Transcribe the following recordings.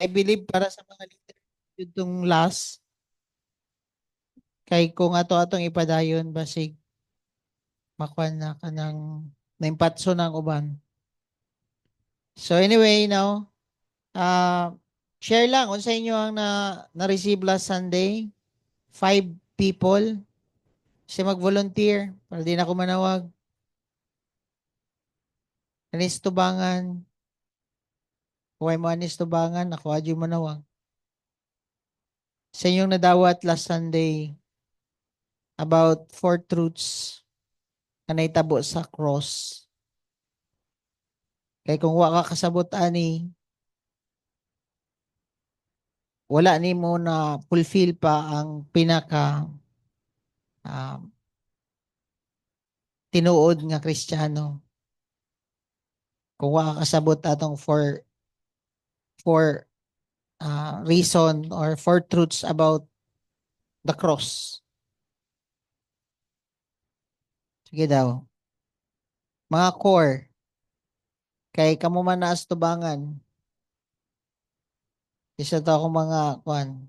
I believe para sa mga leader itong last kay kung ato-atong ipadayon basig makuha na kanang naimpatso ng uban. So anyway, now, share lang kung sa inyo ang na-receive last Sunday. 5 people. Kasi mag-volunteer para di na ako manawag. Anis tubangan. Huwag mo anis tubangan. Ako adyo manawag. Sa inyong nadawat last Sunday about 4 truths na naitabo sa cross. Kaya kung wala ka kasabot ani, wala ni mo na fulfill pa ang pinaka ah, tinuod nga Kristiyano. Kung wala ka kasabot atong for reason or 4 truths about the cross. Sige daw. Mga core. Kay kamo man naas tubangan. Isa to akong mga kwan.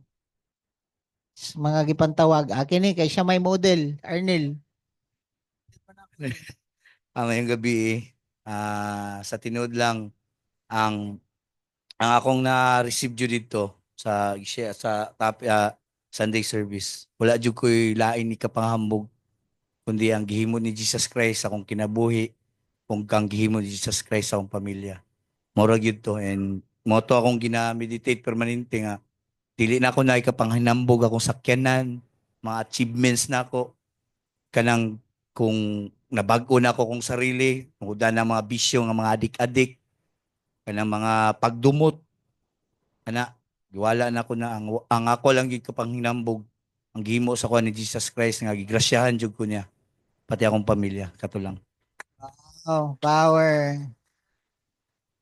Mga gipantawag. Akin ni kay siya may model. Arnel. Ngayong gabi, sa tinood lang, ang ang akong na-receive jud dito sa Sunday service. Wala jud ko'y lain ni kapanghambog kundi ang gihimo ni Jesus Christ sa akong kinabuhi kung kang gihimo ni Jesus Christ sa akong pamilya. Mura gyud to, and mo to akong gina-meditate permanente nga dili na ako na ikapanghinambog akong sakyanan, mga achievements na ako kanang kung nabag-o na ako kong sarili, tungod na mga bisyo nga mga adik-adik, kanang mga pagdumot, ana, giwala na ako na ang ako lang gid kapanghinambog ang gihimo sa kuha ni Jesus Christ nga gigrasyahan jud ko niya pati akong pamilya kato lang. Oh, power.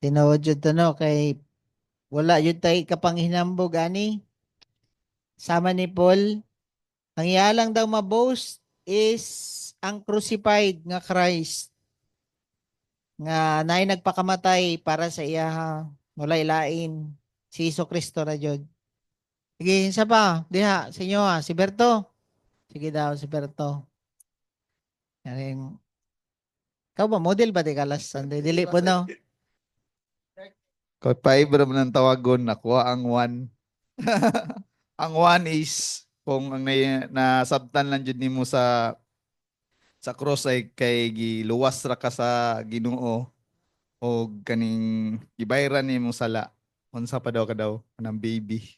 Tinuod yun to no. Kay wala yun tayo kapanghinambog ani. Sama ni Paul. Ang iyalang daw maboast is ang crucified nga Christ. Nga naay nagpakamatay para sa iya wala ilain. Si Iso Kristo na Diyod. Sige, isa pa. Diha, sa inyo si Berto. Sige daw, si Berto. Yan. Ikaw ba, model ba di ka last Sunday? Dili po no. Kay five raman ang tawagon, nakuha ang one. Ang one is, kung ang nasabtan lang dyan mo sa cross ay kay giluwas ra ka sa Ginoo o kaning gibayran ni mo sala. Unsa pa daw ka daw ng baby.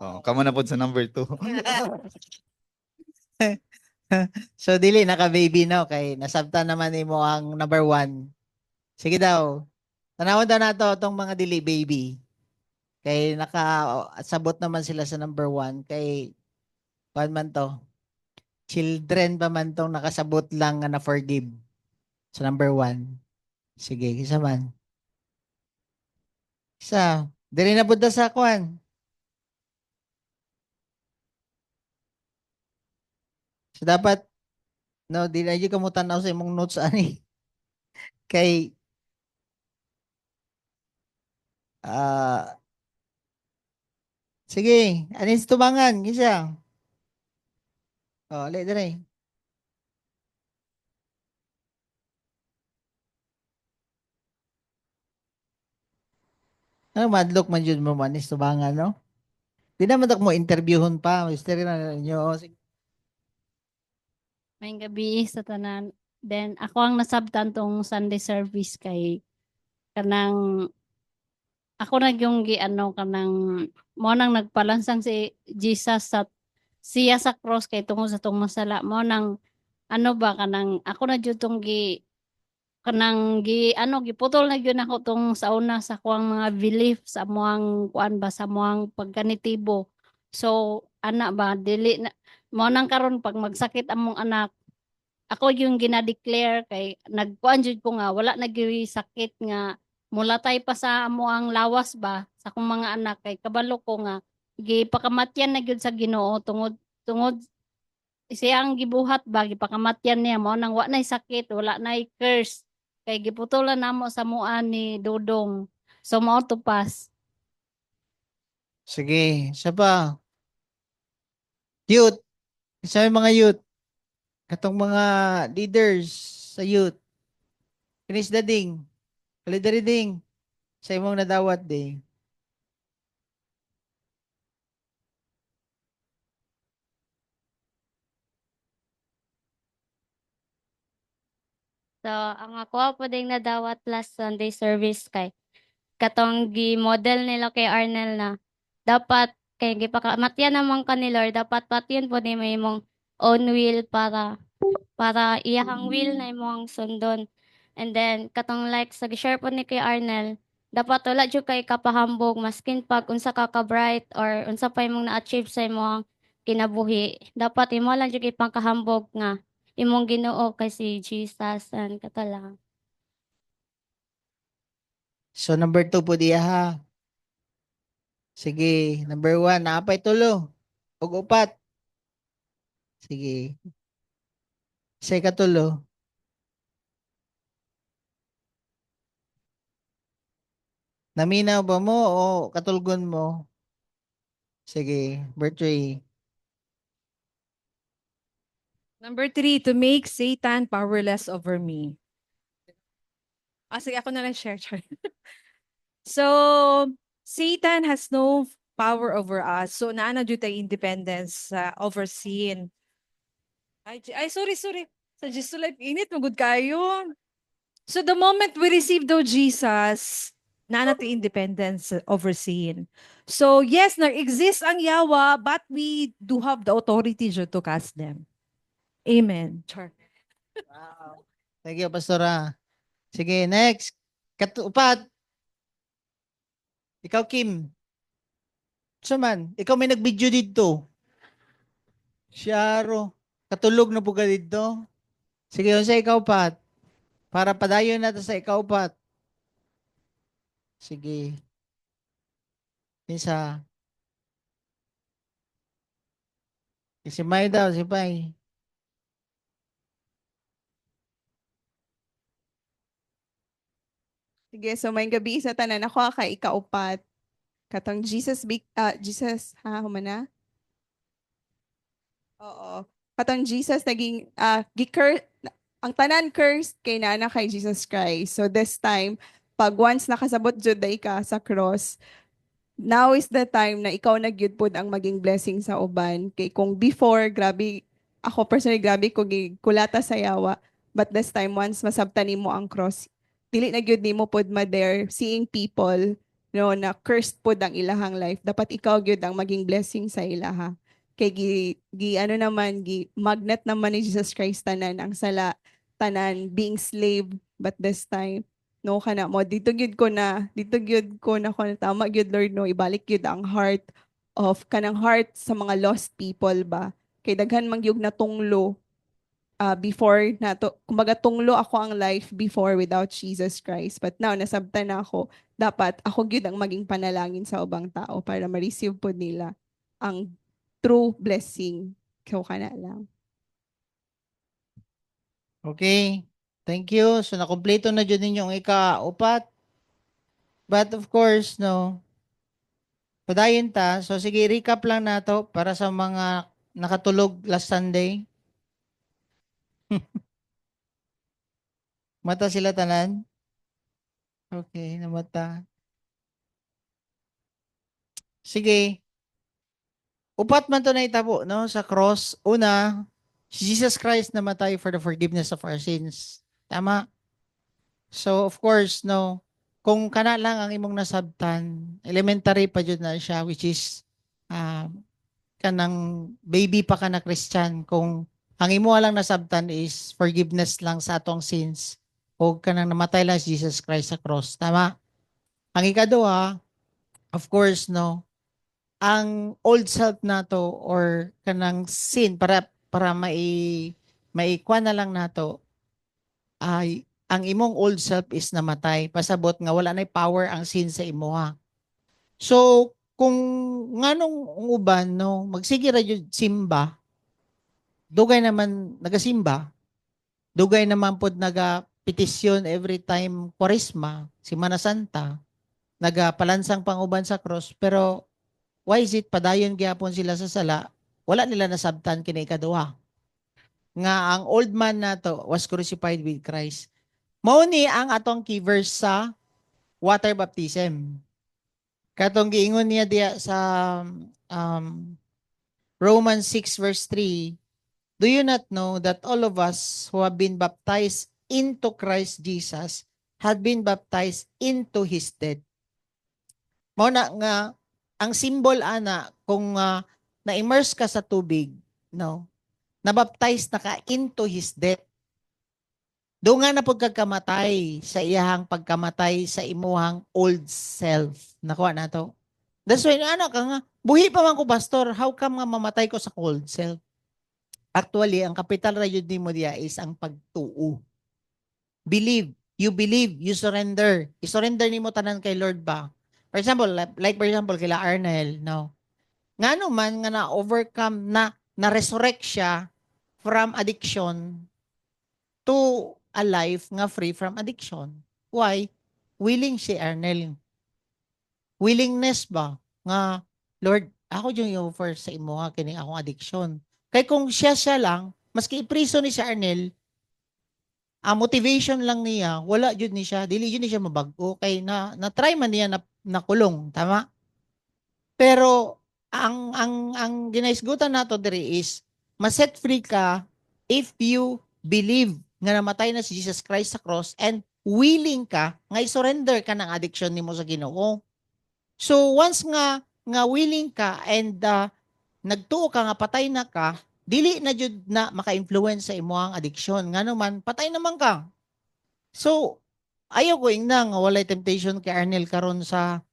Oh, kamo na pod sa number 2. So, dili, naka-baby no. Kay nasabtan naman ni mo ang number 1. Sige daw. Tanawon daw na to itong mga dili baby. Kay nakasabot naman sila sa number 1. Kay, kuan man to. Children pa man tong nakasabot lang nga na-forgive. Sa number 1. Sige, isa man. Isa. Dili na budda sa kuan. So, dapat, no, di na yung kamutan sa imong notes ani. Kay, sige, anis tumangan, isa. Oh, ali dire. Ano madlock man jud mo manis tubangan, no? Di naman ako mo interviewon pa, mister na ninyo. Oh, sige. May gabi sa tanan. Then ako ang nasabtan tong Sunday service kay kanang ako na yung ano kanang mo nang nagpalansang si Jesus sa siya sa cross kay tungod sa tong masala mo nang ano ba kanang ako na jud tong kanang ano giputol na gyud ako tong sa una sa kuang mga belief sa muang kuan ba sa muang pagkanitibo. So ana ba dili na mo nang karon pag magsakit among anak ako yung gina-declare kay nagkuan jud ko nga wala na gyud sakit nga mulatay pa sa amo ang lawas ba sa akong mga anak kay kabalo ko nga gipakamatyan na gyud sa Ginoo tungod tungod siya ang gibuhat ba gipakamatyan niya mo nang wa nay sakit wala nay curse kay giputulan namo sa muan ni Dudong so mao to pass. Sige, isa pa. Youth. Isa yung mga youth. Katong mga leaders sa youth. Kinis dading. Kalidari ding. Sa imong nadawat ding. So, ang ako po ding nadawat last Sunday service kay katong gi-model nila kay Arnel na dapat kay gipakamatyan naman ka ni Lord, dapat patyon po ni mo imong own will para iyahang will na imong sundon. And then katong like sa gi-share po ni kay Arnel, dapat wala jud kay kapahambog maskin pag unsa ka ka bright or unsa pa imong na-achieve sa imong kinabuhi. Dapat imo lang jud ipangkahambog nga imong Ginoo kay si Jesus and kato lang. So, number 2 po diya ha. Sige, number 1. Naapay tulo. Og upat. Sige. Say katulo. Naminaw ba mo o katulgon mo? Sige, number 3. Number 3, to make Satan powerless over me. Sige, ako na lang share. So, Satan has no power over us. So, naana dito tayo independence over sin. Sorry. Sa Jesus life, init, magod kayo. So, the moment we receive though Jesus, naana tayo independence over sin. So, yes, nag-exist ang yawa, but we do have the authority to cast them. Amen. Char. Wow. Thank you, Pastora. Sige, next. Upat. Ikaw, Kim. Saman, ikaw may nag-video dito. Sharo. Katulog na po ka dito. Sige, yun sa ikaw, Pat. Para padayon natin sa ikaw, Pat. Sige. Isa. Si May daw, si May. Sige, so may gabi sa tanan ako kay ikaupat. Katong Jesus, humana? Oo. Katong Jesus naging, ang tanan cursed kay nana kay Jesus Christ. So this time, pag once nakasabot jud ka sa cross, now is the time na ikaw nagyud pod ang maging blessing sa uban. Kay kung before, grabe, ako personally, grabe ko kulata sa yawa. But this time, once masabtan nimo ang cross, dili na gyud nimo pod ma-dare seeing people no na cursed pod ang ilahang life. Dapat ikaw gyud ang maging blessing sa ilaha. Kay ano naman magnet naman ni Jesus Christ tanan ang sala tanan being slave, but this time no kana mo dito gyud ko na kung tama gyud Lord no ibalik gyud ang heart sa mga lost people ba, kay daghan man gyud natunglo before nato, kumbaga tunglo ako ang life before without Jesus Christ, but now nasabtan na ako, dapat ako gyud ang maging panalangin sa ubang tao para ma-receive po nila ang true blessing. Ikaw ka na lang. Okay. Thank you. So, nakompleto na dyan ninyong ika-upat. But of course, no, padayon ta. So, sige, recap lang nato para sa mga nakatulog last Sunday. Mata sila tanan? Okay, namata. Sige. Upat man to na itabo, no? Sa cross. Una, si Jesus Christ namatay for the forgiveness of our sins. Tama? So, of course, no, kung kana lang ang imong nasabtan, elementary pa dyan na siya, which is, kanang baby pa ka na Christian. Kung ang imo lang nasabtan is forgiveness lang sa atong sins, o kanang namatay lang si Jesus Christ sa cross. Tama? Ang ikaduha, of course, no, ang old self nato or kanang sin para maikuha na lang nato ay ang imong old self is namatay, pasabot nga wala na power ang sin sa imuha. So kung nganong uban no magsige ra jud simba, dugay naman nagasimba, dugay naman pod nagapetisyon every time Kwaresma, Semana Santa, nagapalansang panguban sa cross, pero Why is it padayon gyapon sila sa sala? Wala nila nasabtan kini ikaduha. Nga ang old man nato was crucified with Christ. Mao ni ang atong key verse sa water baptism. Katong giingon niya diya sa Romans 6 verse 3, do you not know that all of us who have been baptized into Christ Jesus had been baptized into His death? Mao na nga ang symbol ana kung na-immerse ka sa tubig, no? Na-baptize na ka into His death. Doon nga na pagkakamatay sa iyahang pagkamatay sa imuhang old self. Nakuha na to. That's why, ano ka nga, buhi pa man ko, pastor, how come nga mamatay ko sa old self? Actually, ang capital ra yun mo diya is ang pagtuo. Believe. You surrender. I-surrender ni mo tanan kay Lord ba? For example, like for example, kila Arnel, no? Nga naman, nga na-overcome, na-resurrect siya from addiction to a life nga free from addiction. Why? Willing si Arnel. Willingness ba? Nga, Lord, ako yung i-offer sa imo nga kini akong addiction. Kaya kung siya lang, maski ipriso ni si Arnel, ang motivation lang niya, wala jud ni siya, dili jud ni siya mabago kay na-try man niya na kulong, tama? Pero ang ginaisgutan nato diri is ma-set free ka if you believe nga namatay na si Jesus Christ sa cross and willing ka nga i-surrender ka ng addiction nimo sa Ginoo. So once nga willing ka and nagtuo ka nga patay na ka, dili na jud na maka-influence sa imong addiction. Ngano man patay naman ka. So ayaw ko ingna nga walay temptation kay Arnel karon sa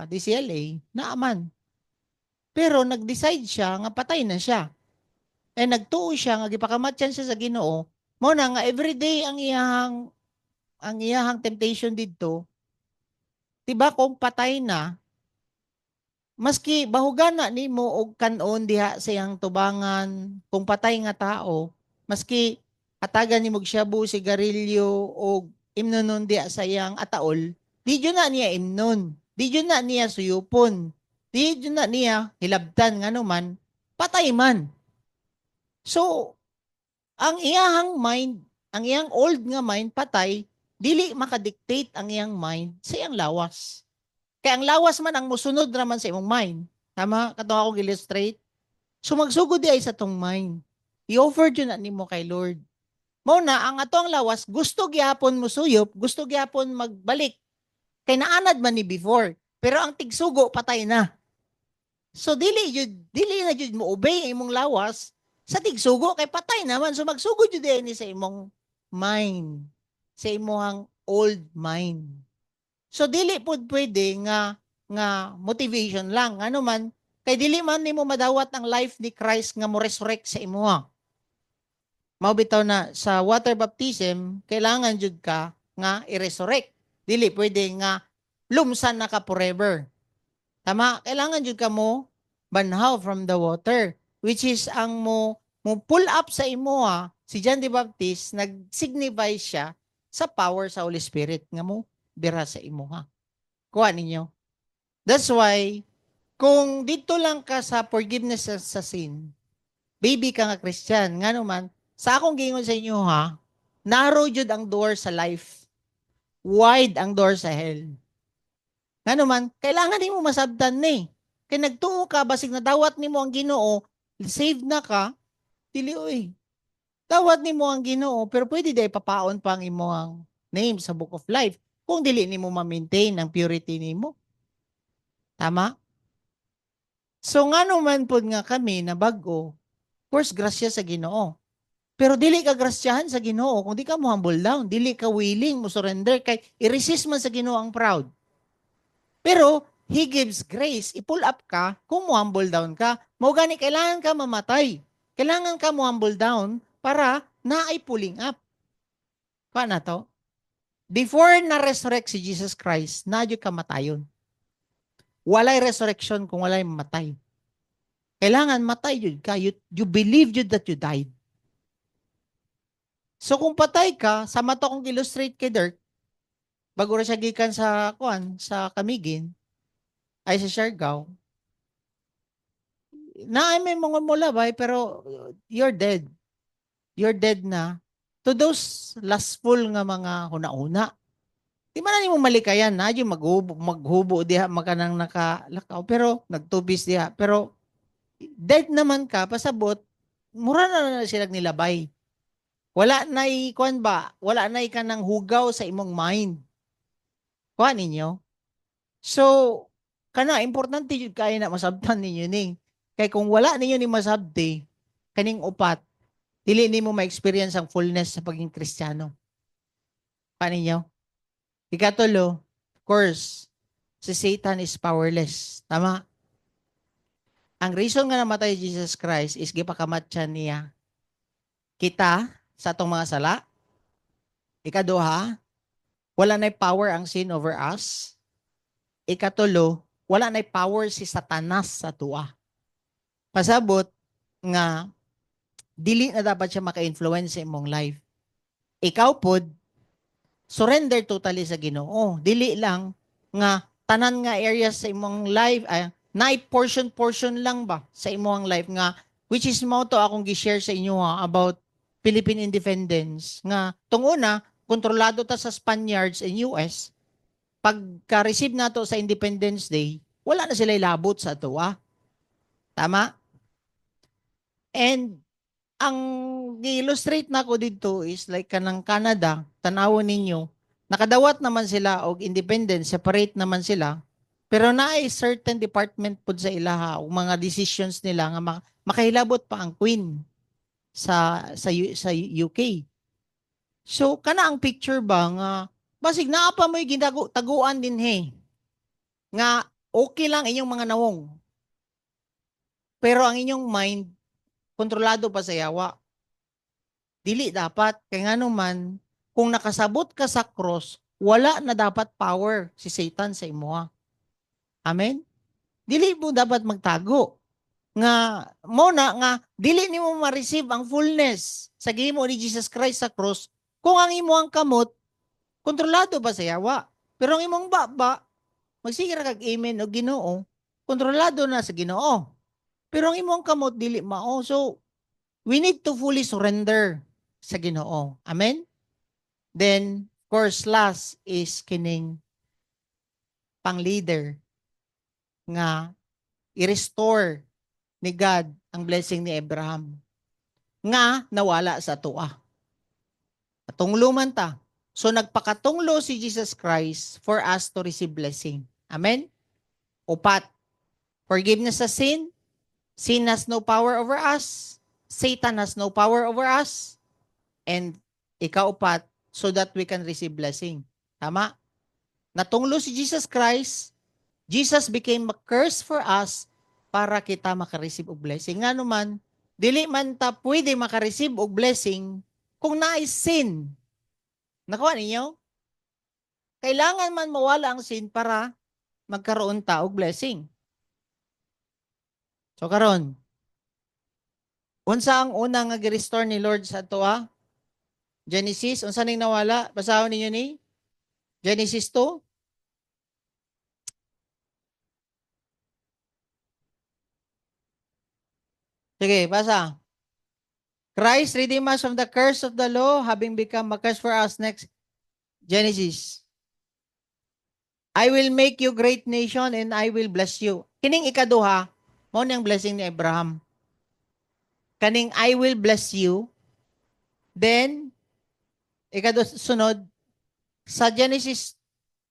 DCLA na aman. Pero nag-decide siya nga patay na siya. And nagtuo siya nga gipakamatyan siya sa Ginoo. Mo na nga everyday ang iyahang temptation didto. Diba kung patay na, maski bahugana nimo og kanon diha sa iyang tubangan, kung patay nga tao, maski atagan nimo shabu, sigarilyo o imnonon diha sa iyang ataol, di jud na niya imnon, di jud na niya suyupon, di jud na niya hilabtan ngano man, patay man. So, ang iyang mind, ang iyang old nga mind patay, dili makadictate ang iyang mind sa iyang lawas. Kaya ang lawas man ang musunod naman sa imong mind. Tama? Katong akong illustrate. So magsugod di ay sa tong mind. I-offer dyan na nimo kay Lord. Mao na, ang atong lawas, gusto gyapon mo suyop, gusto gyapon magbalik. Kay naanad man ni before. Pero ang tigsugo, patay na. So dili na jud mo obey ang imong lawas sa tigsugo, kay patay naman. So magsugod jud ni sa imong mind. Sa imong old mind. So dili pud pwede nga motivation lang. Ano man, kay dili man nimo madawat ang life ni Christ nga mo resurrect sa imuha. Mao bitaw na sa water baptism, kailangan jud ka nga i-resurrect. Dili pwede nga lumsan na ka forever. Tama? Kailangan jud ka mo banhaw from the water, which is ang mo pull up sa imuha. Si John the Baptist nag-signify siya sa power sa Holy Spirit nga mo bira sa imuha. Kuha ninyo. That's why, kung dito lang ka sa forgiveness sa sin, baby ka nga Christian, nga naman, sa akong gingon sa inyo ha, narrow jud ang door sa life. Wide ang door sa hell. Nga naman, kailangan mo masabtan ni. Kaya nagtuo ka, basig na dawat nimo ang Ginoo, saved na ka, dili oy. Dawat nimo ang Ginoo, pero pwede day papaon pa ang imong name sa Book of Life kung dili nimo ma-maintain ang purity nimo. Tama? So nga naman po nga kami na bago, of course, grasya sa Ginoo. Pero dili ka grasyahan sa Ginoo kung di ka mo humble down, dili ka willing mo surrender kay i-resist man sa Ginoo ang proud. Pero He gives grace, i-pull up ka kung mo humble down ka. Mao gani kailangan ka mamatay. Kailangan ka mo humble down para naay pulling up. Paano to? Before na-resurrect si Jesus Christ, nadyo ka matayon. Walay resurrection kung walay matay. Kailangan matay yun ka. You believe yun that you died. So kung patay ka, sa mata kong illustrate kay Dirk, bago na siya gikan sa Kamigin, ay sa Siargao, na may mga mulabay, pero you're dead. You're dead na. To those lustful nga mga huna-una. Di man na mo malikayan na, yung maghubo diha, makanang nakalakaw, pero nagtubis diha. Pero dead naman ka, pasabot, mura na sila nilabay. Wala na kuan ba? Wala na ka ng hugaw sa imong mind. Kuan ninyo? So, kana importante jud kay na masabtan ninyo ning. Kay kung wala ninyo ni masabti kaning upat, dili nimo ma-experience ang fullness sa pagiging Kristiyano. Kuan ninyo? Ikatulo, of course, si Satan is powerless. Tama? Ang reason nga namatay Jesus Christ is gipakamatyan niya kita sa atong mga sala. Ikaduha, wala na power ang sin over us. Ikatulo, wala na power si Satanas sa tuwa. Pasabot nga dili na dapat siya maka-influence sa imong life. Ikaw pod surrender totally sa Ginoo. Dili lang nga tanan nga areas sa imong life na portion lang ba sa imong life nga which is mo to akong gi-share sa inyo about Philippine independence nga tunguna kontrolado ta sa Spaniards and US. Pagka-receive nato sa Independence Day, wala na sila ilabot sa tuwa. Tama? And ang i-illustrate na ko dito is like kanang Canada, tanawon ninyo, nakadawat naman sila og independence, separate naman sila, pero naay certain department pud sa ilaha o mga decisions nila nga makahilabot pa ang Queen sa UK. So kana ang picture ba nga basig naa pa mo'y taguan din nga okay lang inyong mga nawong. Pero ang inyong mind kontrolado pa sa yawa. Dili dapat kay ngano man kung nakasabot ka sa cross, wala na dapat power si Satan sa imo. Amen. Dili mo dapat magtago nga mo na nga dili nimo ma-receive ang fullness sa gihimo ni Jesus Christ sa cross kung ang imo ang kamot kontrolado ba sa yawa. Pero ang imong baba magsige ra kag amen o Ginoo, kontrolado na sa Ginoo. Pero ang imong kamot dili mao. So we need to fully surrender sa Ginoo. Amen? Then, of course, last is kining pang-leader nga i-restore ni God ang blessing ni Abraham nga nawala sa tuwa. Patunglo man ta. So, nagpakatunglo si Jesus Christ for us to receive blessing. Amen? Upat. Forgiveness sa sin. Sin has no power over us. Satan has no power over us. And ikaupat, so that we can receive blessing. Tama? Natunglo si Jesus Christ, Jesus became a curse for us para kita makareceive og blessing. Nga naman, dili man ta pwede makareceive og blessing kung naay sin. Nakuha ninyo? Kailangan man mawala ang sin para magkaroon ta og blessing. So karon, unsa ang una nga gi-restore ni Lord sa tuwa? Genesis, unsa ning nawala? Basahon ninyo ni Genesis 2. Sige, basa. Christ redeemed us from the curse of the law, having become a curse for us. Next, Genesis. I will make you great nation and I will bless you. Kining ikaduha, mao niyang blessing ni Abraham. Kaning I will bless you. Then, sunod, sa Genesis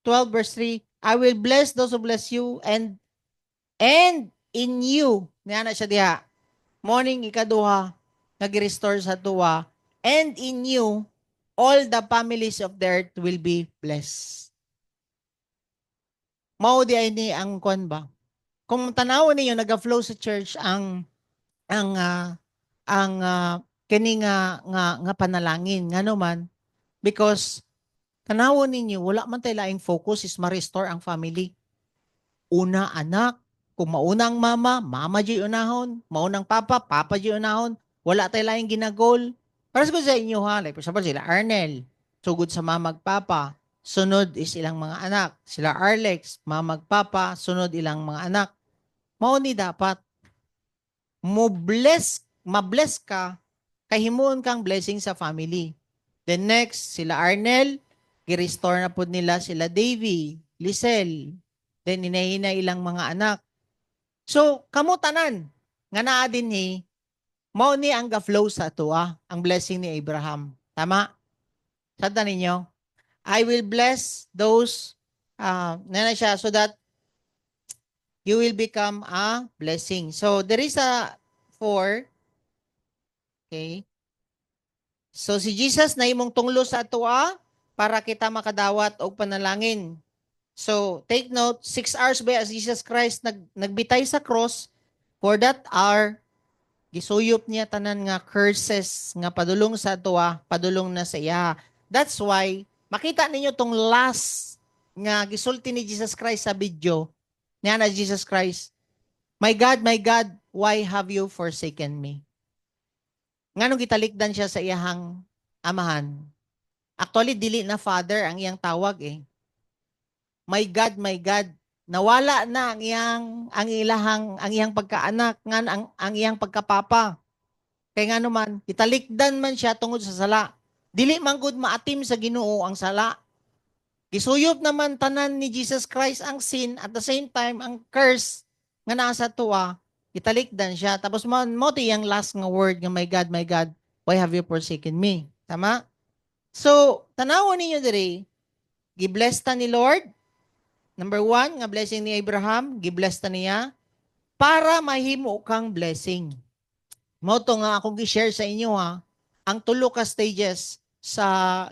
12 verse 3, I will bless those who bless you and in you, niya na siya diha, morning ikaduha, nag-restore sa tuwa, and in you, all the families of the earth will be blessed. Mao di ay ni ang kwan ba? Kung tanawon niyo naga-flow sa church ang kini nga panalangin ngano man because tanawon ninyo wala man tay laing focus is ma-restore ang family. Una anak, kung maunang mama di unahon, maunang papa di unahon, wala tay laing ginagol. Para sa inyo ha, like for example sila Arnel, sugod sa mamag papa, sunod is ilang mga anak. Sila Arlex, mamag papa, sunod ilang mga anak. Mao ni dapat mabless ka, kahimuon kang blessing sa family. Then next, sila Arnel, gi-restore na po nila sila Davy, Lisel, then hinahina ilang mga anak. So, kamo tanan, nga naa din ni, mao ni ang ga-flow sa tuwa, ang blessing ni Abraham. Tama? Sada ninyo? I will bless those, nana siya, so that you will become a blessing. So, there is a 4. Okay? So, si Jesus na imong tunglo sa tuwa para kita makadawat og panalangin. So, take note, 6 hours ba as Jesus Christ nagbitay sa cross, for that hour, gisuyop niya tanan nga curses nga padulong sa tuwa, padulong na sa iya. That's why, makita ninyo tong last nga gisulti ni Jesus Christ sa video, niya na Jesus Christ, my God, why have you forsaken me? Nganong gitalikdan siya sa iyahang amahan? Actually, dili na Father ang iyang tawag eh. My God, nawala na ang iyang pagkaanak, ang iyang pagkapapa. Kaya nga naman, italikdan man siya tungod sa sala. Dili man gud maatim sa Ginoo ang sala. Gisuyop naman tanan ni Jesus Christ ang sin, at the same time ang curse nga nasa tuwa, italikdan siya. Tapos mo yung last nga word nga, my God, why have you forsaken me? Tama? So, tanawon ninyo diri, gibless ta ni Lord. Number 1, nga blessing ni Abraham, gibless ta niya para mahimo kang blessing. Mo to nga akong gi-share sa inyo ha. Ang tulo ka stages sa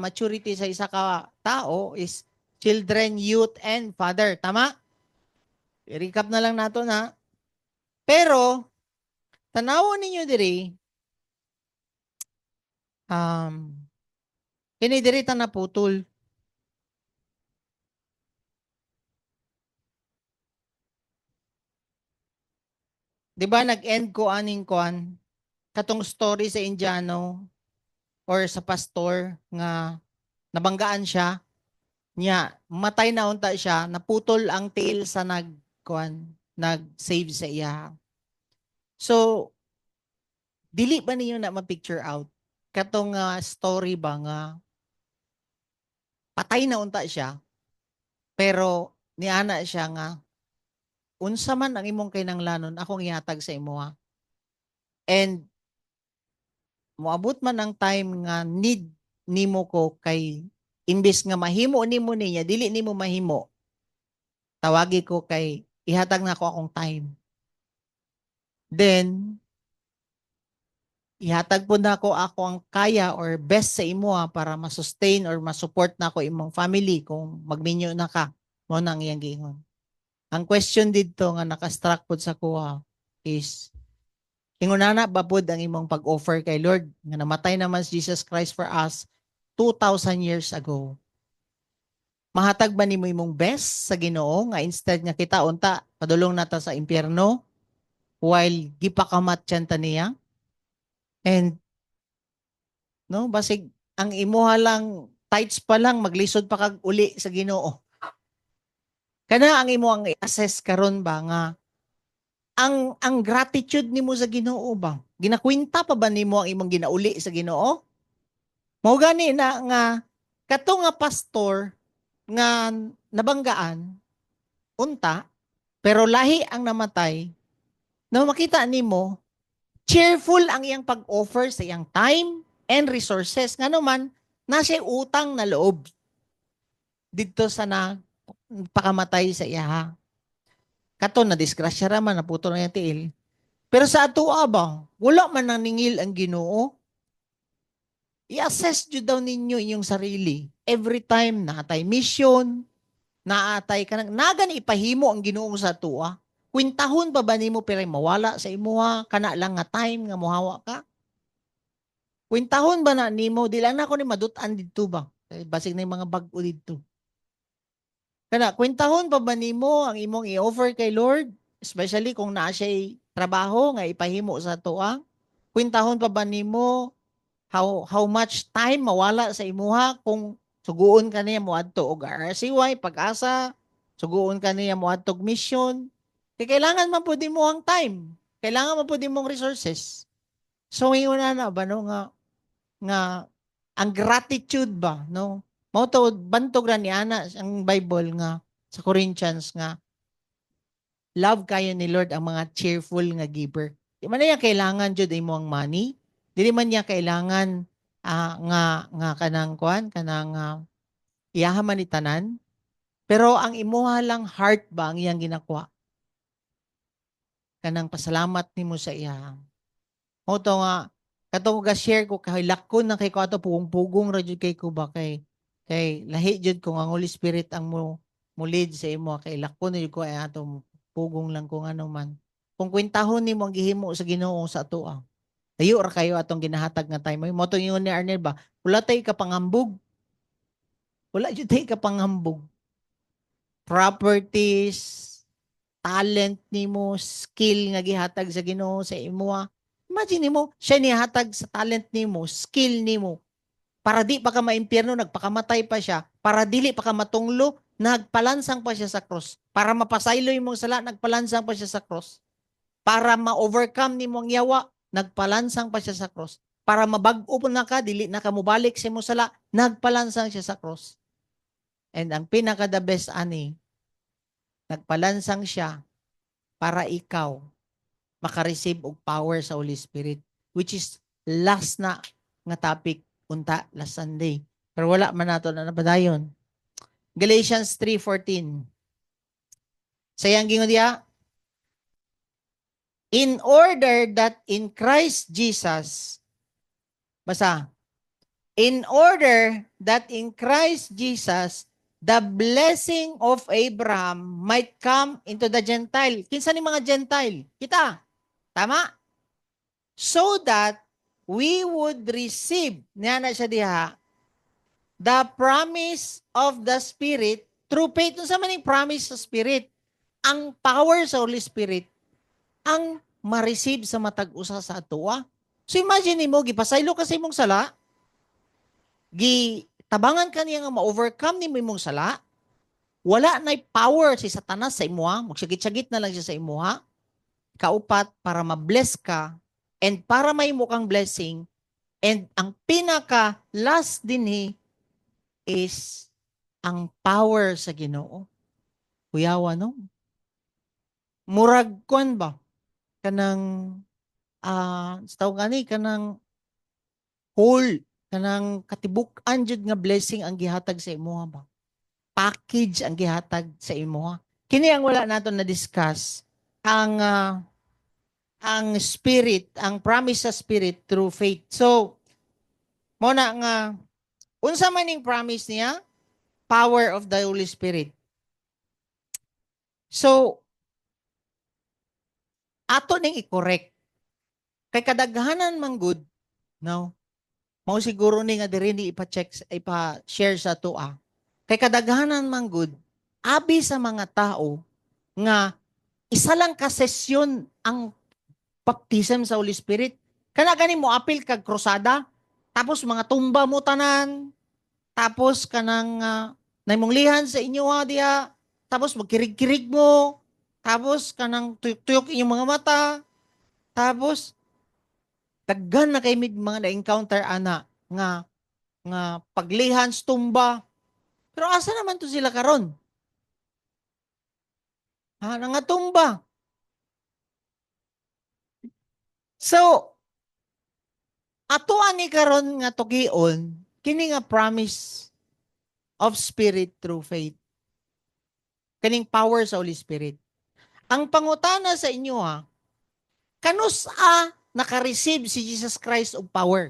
maturity sa isa ka tao is children, youth, and father. Tama? I-recap na lang nato na. Pero, tanawon ninyo diri, kini diri ta naputol. Di ba nag-end ko aning kuan katong story sa Indiano or sa pastor nga nabanggaan siya niya, matay na unta siya, naputol ang tail sa nag-save sa iya. So, dili ba ninyo na ma-picture out katong story ba nga patay na unta siya, pero niana siya nga, unsa man ang imong kinanglanon, akong ihatag sa imo ha. And moabot man ang time nga need nimo ko kay imbes nga mahimo nimo niya, dili nimo mahimo. Tawagi ko kay ihatag na ko akong time. Then ihatag po na ako ang kaya or best sa imo para ma-sustain or ma-support na ko imong family kung magminyo na ka. Mo nang iyang giingon. Ang question dito nga naka-struck po sa kuha is, ingunana ba po ang imong pag-offer kay Lord nga namatay naman si Jesus Christ for us 2,000 years ago? Mahatag ba nimo imong best sa Ginoo nga instead nga kita unta padulong nata sa impyerno while gipakamatyan ta niya? And no, basig ang imuha lang tights pa lang maglisod pa kag uli sa Ginoo. Kana ang imo ang i-assess karon ba nga ang gratitude nimo sa Ginoo ba? Ginakwenta pa ba nimo ang imong ginauli sa Ginoo? Mao gani na nga kato nga pastor nga nabanggaan unta pero lahi ang namatay. No, makita nimo cheerful ang iyang pag-offer sa iyang time and resources. Nga naman, nasa utang na loob dito sa pakamatay sa iya. Kato na disgrasya raman, naputo na yung tiil. Pero sa ato ba, wala man nang ningil ang Ginoo. I-assess nyo daw ninyo inyong sarili. Every time naatay mission, naatay ka nagan ipahimo ang Ginoo sa ato. Kwintahon pa ba nimo pero mawala sa imuha, kana lang nga time nga mohawa ka? Kwintahon ba na nimo, di lang na ako ni madutan dito ba? Basig na yung mga bag-o dito. Kana, kwintahon pa ba nimo ang imong i-offer kay Lord? Especially kung naa siya'y trabaho nga ipahimo sa tuwa. Kwintahon pa ba nimo how much time mawala sa imuha kung suguon ka niya mo adto og RCY, pag-asa, suguon ka niya mo adto mission. Kaya kailangan man po din mo ang time. Kailangan mo po din mong resources. So, ngayon na ba, no, nga, ang gratitude ba, no? Mao to bantog ra ni ana ang Bible nga sa Corinthians nga love kayo ni Lord ang mga cheerful nga giver. Di man niya kailangan jud imo ang money. Dili man niya kailangan nga kanang kuan kanang iyahaman ni tanan. Pero ang imuha lang heart ba ang iyang ginakuha? Kanang pasalamat nimo sa iya. Mo to nga katong ga-share ko kay lakon na kay ko ato pugong-pugong ra jud kay ko ba kay lahi jud ko ang Holy Spirit ang mo lead sa imo kay lakon jud ko ay ato pugong lang kung ano man. Kung kwentahon nimo ang gihimo sa Ginoo sa ato layo ra kayo atong ginahatag nga time. Mo to ingon ni Arnel ba, wala tay ka pangambog. Wala jud tay ka pangambog. Properties, talent nimo, skill nga gihatag sa Ginoo sa imo. Imagine mo, siya nihatag sa talent nimo, skill nimo. Para di pa ka maimpyerno, nagpakamatay pa siya. Para dili pa ka matunglo, nagpalansang pa siya sa cross. Para mapasaylo imong sala, nagpalansang pa siya sa cross. Para ma-overcome nimo ang yawa, nagpalansang pa siya sa cross. Para mabag-o po na ka, dili na ka mubalik sa imong sala, nagpalansang siya sa cross. And ang pinaka-the best ani, nagpalansang siya para ikaw makareceive og power sa Holy Spirit, which is last na nga topic unta last Sunday. Pero wala man nato na nabadayon. Galatians 3:14. Sayang gingon diya, in order that in Christ Jesus, basa, in order that in Christ Jesus, the blessing of Abraham might come into the Gentile. Kinsa ni mga Gentile? Kita. Tama? So that we would receive, niya na siya diha, the promise of the Spirit through faith. Sa maning promise sa Spirit, ang power sa Holy Spirit, ang ma-receive sa matag usa sa atua. So imagine mo, gipasaylo ka sa imong sala, tabangan ka niya nga ma-overcome ni mo imong sala, wala na power si Satanas sa imuha, magsagit-sagit na lang siya sa imuha. Kaupat, para ma-bless ka, and para may kang blessing, and ang pinaka last dinhi is ang power sa Ginoo. Kuyawa, no? Murag kon ba? Kanang, sa tawag gani, kanang whole, kanang katibuk-an jud nga blessing ang gihatag sa imuha ba? Package ang gihatag sa imuha. Kini ang wala nato na discuss ang spirit, ang promise sa spirit through faith. So, mo na nga unsa man ning promise niya? Power of the Holy Spirit. So, ato ning i-correct. Kay kadaghanan man good, no? Mao siguro ni nga diri ni ipa-share sa tuwa. Kay kadaghanan man good, abi sa mga tao nga isa lang ka sesyon ang baptism sa Holy Spirit. Kana gani mo apil kag krusada, tapos mga tumba mo tanan, tapos kanang naimong sa inyo diya, tapos magkirig-kirig mo, tapos kanang tuyok-tuyok inyong mga mata, tapos daghan na kay mga na-encounter ana nga paglihan sa tumba. Pero asa naman to sila karon? Nga tumba. So, ato ani karon nga tugion, kini nga promise of Spirit through faith. Kaning power sa Holy Spirit. Ang pangutana sa inyo kanus naka-receive si Jesus Christ of power?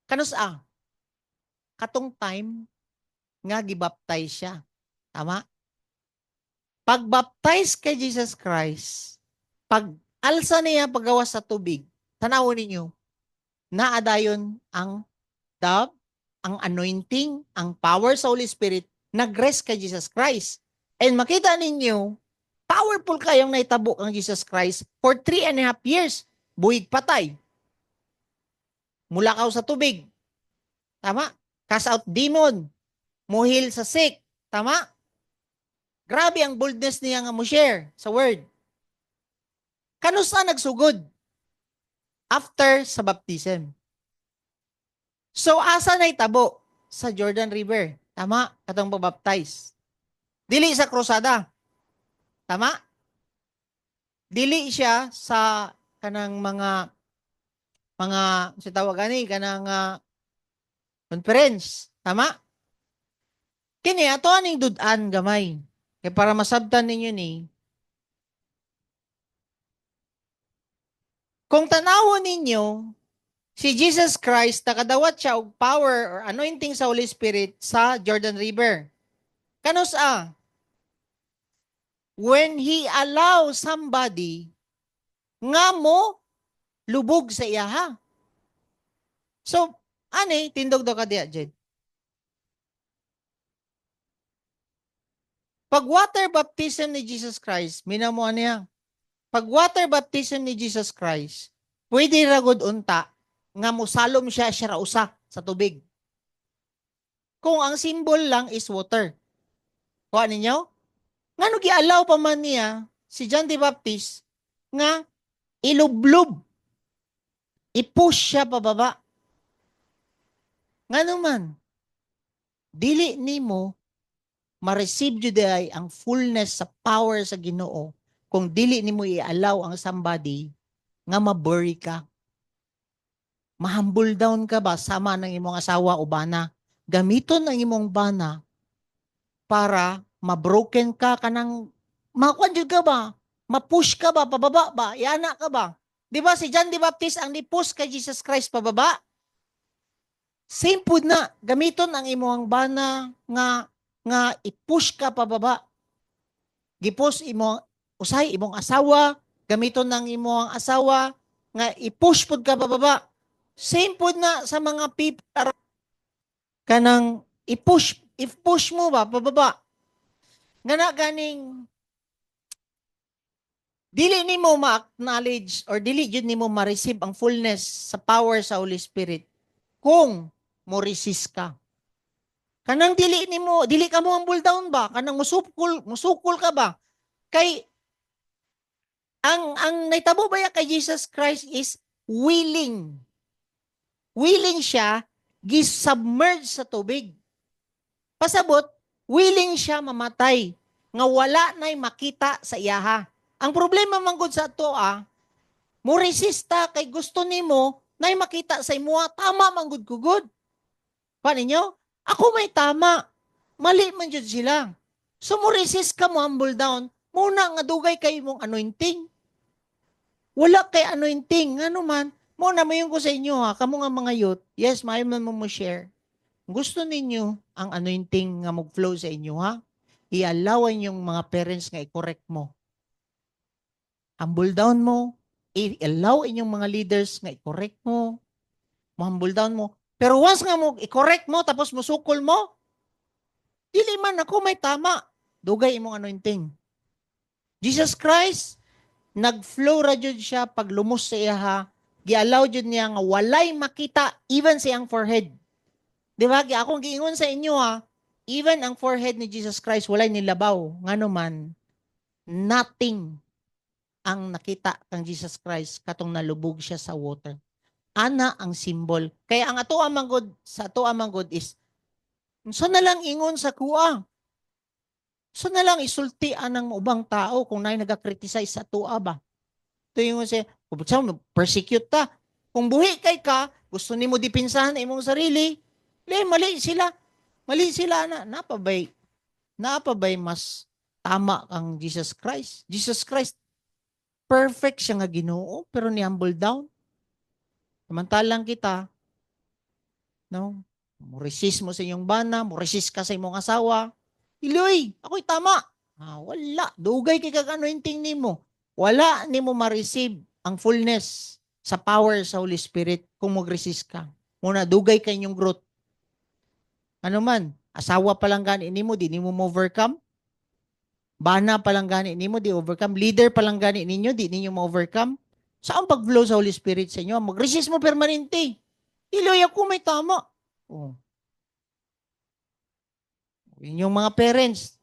Kanus katong time nga gibaptize siya. Tama? Pag-baptize kay Jesus Christ, pag alsa niya paggawas sa tubig, tanawon ninyo, naadayon ang dove, ang anointing, ang power sa Holy Spirit, nag-rest kay Jesus Christ. And makita ninyo, powerful kayong naitabo ang Jesus Christ for 3.5 years. Buhig patay. Mulakaw sa tubig. Tama? Cast out demon. Muhil sa sick. Tama? Grabe ang boldness niya nga mo share sa word. Kanusa nagsugod? After sa baptism. So, asa na itabo? Sa Jordan River. Tama? Katong pabaptize. Dili sa krusada. Tama? Dili siya sa kanang mga sa tawag ani kanang conference. Tama? Kini ato aning dud-an gamay. Kay para masabtan ninyo ni kung tanawon ninyo si Jesus Christ nakadawat siya og power or anointing sa Holy Spirit sa Jordan River. Kanusa? When He allows somebody nga mo lubog sa iyaha. So, ani, tindog daw ka diya, Jed. Pag water baptism ni Jesus Christ, minamuan niya. Pag water baptism ni Jesus Christ, pwede ragod unta nga musalom siya rausa sa tubig. Kung ang symbol lang is water. Kuha ninyo? Nga no gi-allow pa man niya si John the Baptist nga ilublob. I-push siya pababa. Nga naman, dili nimo ma-receive juday ang fullness sa power sa Ginoo kung dili nimo i-allow ang somebody nga ma-bury ka. Ma-humble down ka ba sama ng imong asawa o bana? Gamiton ang imong bana para ma-broken ka kanang makuan jud ka ba? Ma-push ka ba pababa ba? Iana ka ba? Di ba si John the Baptist ang ni-push kay Jesus Christ pababa? Same pud na, gamiton ang imong bana nga i-push ka pababa. Gipus imo usay imong asawa, gamiton ng imong asawa nga i-push pud ka pababa. Same pud na sa mga people kanang i-push mo ba pababa. Nga na ganing dili nimo ma-acknowledge or dili jud nimo ma-receive ang fullness sa power sa Holy Spirit kung mo resist ka. Kanang dili ka mo humble down ba? Kanang musukol ka ba? Kay ang naitabo ba ya kay Jesus Christ is willing. Willing siya gisubmerge sa tubig. Pasabot, willing siya mamatay nga wala nay makita sa iyaha. Ang problema man gud sa ato mo resista kay gusto nimo nay makita sa imuha, tama man gud kugod. Pa ninyo? Ako may tama. Mali man jud sila. So mo resist ka mo humble down, muna nga dugay kay mong anointing. Wala kay anointing, ano man, mo na mayon ko sa inyo kamo nga mga youth. Yes, maayo man mo share. Gusto ninyo ang anointing nga mag-flow sa inyo i-allowan yung mga parents nga i-correct mo. Humble down mo, i-allow inyong mga leaders nga i-correct mo, humble down mo. Pero once nga mo i-correct mo tapos musukol mo, dili man ako may tama. Dugay imong anointing. Jesus Christ, nag-flow ra jud siya pag lumos sa iyaha, gi-allow jud niya nga walay makita even sa iyang forehead. Di ba? Akong giingon sa inyo even ang forehead ni Jesus Christ walay nilabaw. Ngano man, nothing ang nakita kang Jesus Christ katong nalubog siya sa water. Ana ang symbol. Kaya ang ato amang God is so na lang ingon sa kuha. So na lang isultian ng ubang tao kung naay nagakriticize sa tuwa ba. Ito yung siya, persecute ta. Kung buhi kay ka, gusto nimo dipinsahan imong sarili, mali sila. Mali sila na. Napabay mas tama kang Jesus Christ. Jesus Christ, perfect siya nga Ginoo, pero ni-humble down. Samantalang kita, no? Mo resist mo sa inyong bana, mo resist ka sa imong asawa. Iloy, ako'y tama. Wala. Dugay kay kag-anointing nimo. Wala nimo ma-receive ang fullness sa power sa Holy Spirit kung mag-resist ka. Muna, dugay kay inyong growth. Ano man, asawa pa lang gani nimo, di nimo ma-overcome. Bana pa lang gani nimo, di overcome. Leader pa lang gani ninyo, di ninyo ma-overcome. Saan pag-flow sa Holy Spirit sa inyo? Mag-resist mo permanente. Iloy, ako may tama. Inyong mga parents.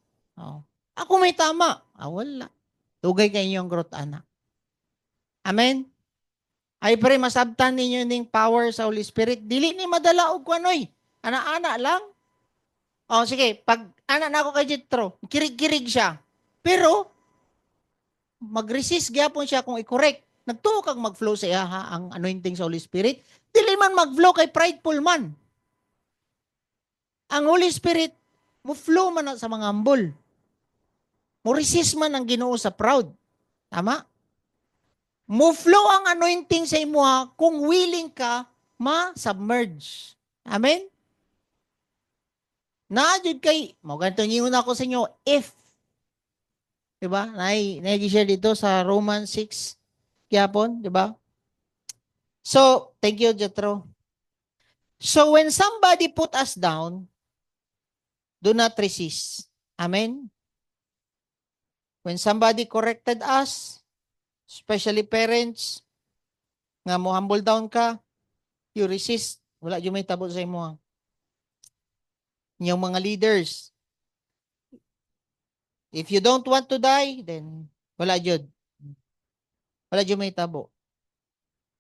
Ako may tama. Wala. Tugay kayo yung growth, anak. Amen. I pray masabtan ninyo ning power sa Holy Spirit. Dili ni madala og kuanoy. Ana-ana lang. O sige, pag ana na ako kay Jethro, kirig-kirig siya. Pero mag-resist gyapon siya kung i-correct. Nagtuo kang mag-flow sa iya ang anointing sa Holy Spirit. Dili man mag-flow kay prideful man. Ang Holy Spirit mo flow man na sa mga humble. Mo resist man ang Ginoo sa proud. Tama? Mo flow ang anointing sa imo kung willing ka ma-submerge. Amen? Naadjud kay, mo ganito niyo na ako sa inyo, if. Diba? Nai-share dito sa Romans 6. Gyapon, diba? So, thank you, Jethro. So, when somebody put us down, do not resist. Amen? When somebody corrected us, especially parents, nga mo humble down ka, you resist. Wala yung may tabo sa imo. Yung mga leaders, if you don't want to die, then wala yun. Wala yung may tabo.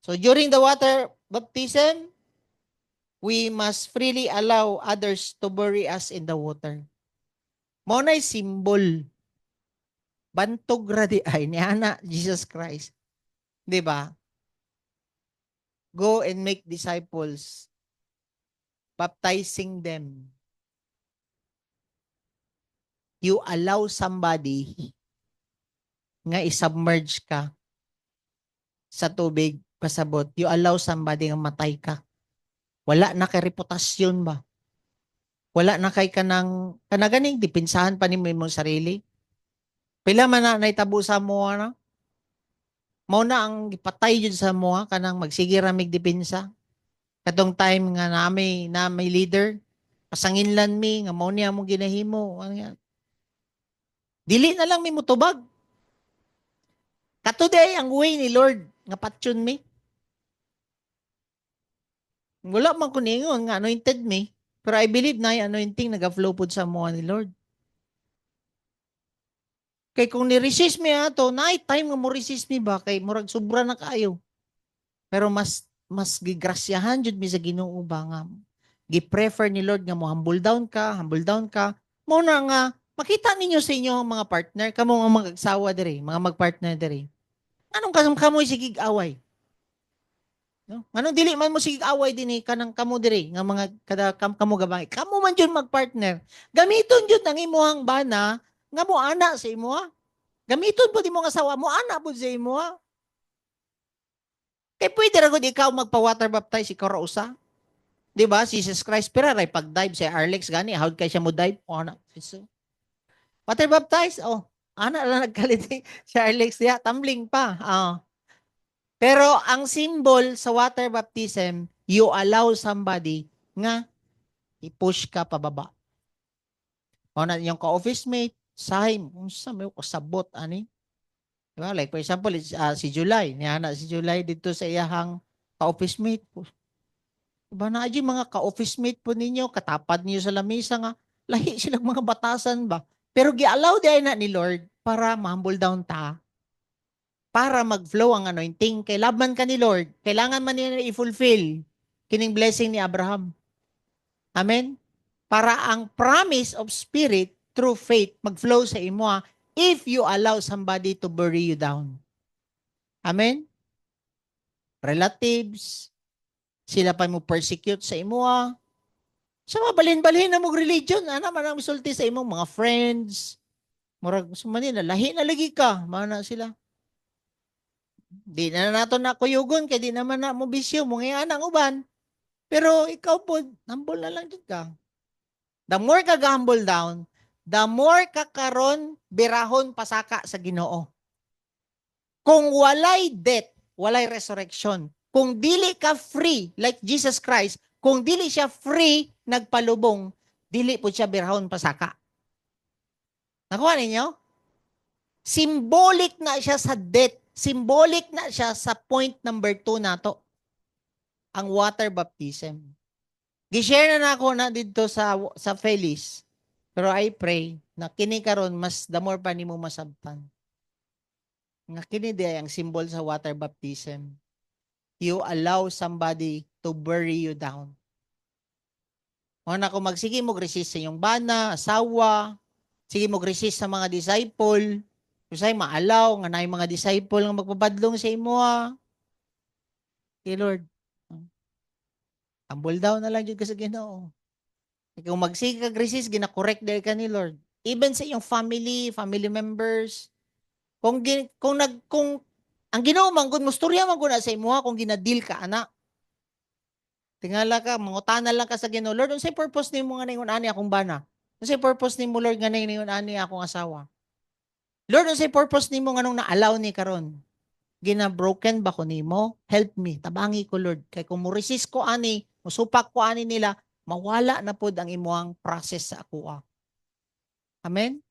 So during the water baptism, we must freely allow others to bury us in the water. Mo na'y symbol. Bantog radi ay ni Ana Jesus Christ. 'Di ba? Go and make disciples, baptizing them. You allow somebody nga isubmerge ka sa tubig, pasabot. You allow somebody nga matay ka. Wala na kay reputasyon ba? Wala na kay kanaganing dipinsahan pa ni mo imong sarili. Pila man na naitabo sa mo na? Mao na ang ipatay jud sa mo kanang magsige ra mig dipinsa. Katong time nga na may leader, pasanginlan mi nga mao niya mo ginahimo. Dili na lang mi mutubag. Katuday ang way ni Lord nga patyon mi. Wala man ko ningon nga anointed me, pero I believe na yung anointing naga-flow pod sa mo ni Lord. Kay kung ni-resist mi ato, night time nga mo resist mi ba kay murag sobra na kaayo. Pero mas gigrasyahan jud mi sa Ginoo ba nga gi-prefer ni Lord nga mo humble down ka. Mo na nga makita ninyo sa inyo mga partner, kamo nga mag-agsawa diri, mga mag-partner diri. Anong kamoy sigig away? No? Anong dili man mo sigig away dinhi kanang kamo diri nga mga kamo gabay. Kamo man jud mag-partner. Gamiton jud ang imuhang bana nga mo ana sa imo. Gamiton pud imong asawa mo ana pud sa imo. Kay pwede ra gud ikaw magpa-water baptize ikaw ra usa. Di ba? Si Jesus Christ pira ray pag-dive si Arlex gani hawd kay siya mo dive o ana. Water baptize oh. Ana lang nagkaliti si Arlex diya tumbling pa. Pero ang symbol sa water baptism, you allow somebody nga i-push ka pababa. O na yung ka-office mate, sahay, unsa may kasabot ani? Diba? Like for example, si July, niya na si July dito sa iyahang ka-office mate. Diba na mga ka-office mate po ninyo, katapad niyo sa lamisa nga, lahi silang mga batasan ba? Pero gi-allow di na ni Lord para ma-humble down ta. Para mag-flow ang anointing. Kay laban ka ni Lord, kailangan man niya i-fulfill kining blessing ni Abraham. Amen? Para ang promise of Spirit through faith mag-flow sa imo if you allow somebody to bury you down. Amen? Relatives, sila pa mo persecute sa imo sa mabalhin-balhin na mong religion, man ang misulti sa imong mga friends, murag sumanin na, lahi na lagi ka, mana sila. Di na nato na kuyugon, kaya di naman na mo bisyo, mo ngayon ang uban. Pero ikaw po, humble na lang dyan ka. The more ka humble down, the more ka karon birahon pasaka sa Ginoo. Kung walay death, walay resurrection. Kung dili ka free, like Jesus Christ, kung dili siya free, nagpalubong, dili po siya birahon pasaka. Nakuha ninyo? Symbolic na siya sa death. Symbolic na siya sa point number 2 nato. Ang water baptism. Gishare na ako na dito sa Feliz. Pero I pray na kini karon mas the more pa nimo masabtan. Nga kini di ay ang symbol sa water baptism. You allow somebody to bury you down. O na kung magsige mo resist sa iyong bana, asawa, sige mo resist sa mga disciple, kasi maalaw nga na yung mga disciple nga magpabadlong sa imo Lord. Humble down na lang jud ka sa Ginoo. Kung magsige kag resist, gina-correct dahil ka ni Lord. Even sa iyong family members, kung ang Ginoo man gud mo storya man gud na sa imo kung gina-deal ka ana. Tingala ka, mangutana lang ka sa Ginoo, Lord, unsay purpose nimo nga ningon ani akong bana? Unsay purpose nimo Lord nga ningon ani akong asawa? Lord, unsay purpose nimo nga nung na-allow ni karon? Gina-broken ba ko nimo? Help me, tabangi ko Lord. Kay kung mo resist ko ani, musupak ko ani nila, mawala na pod ang imuang process sa ako. Amen?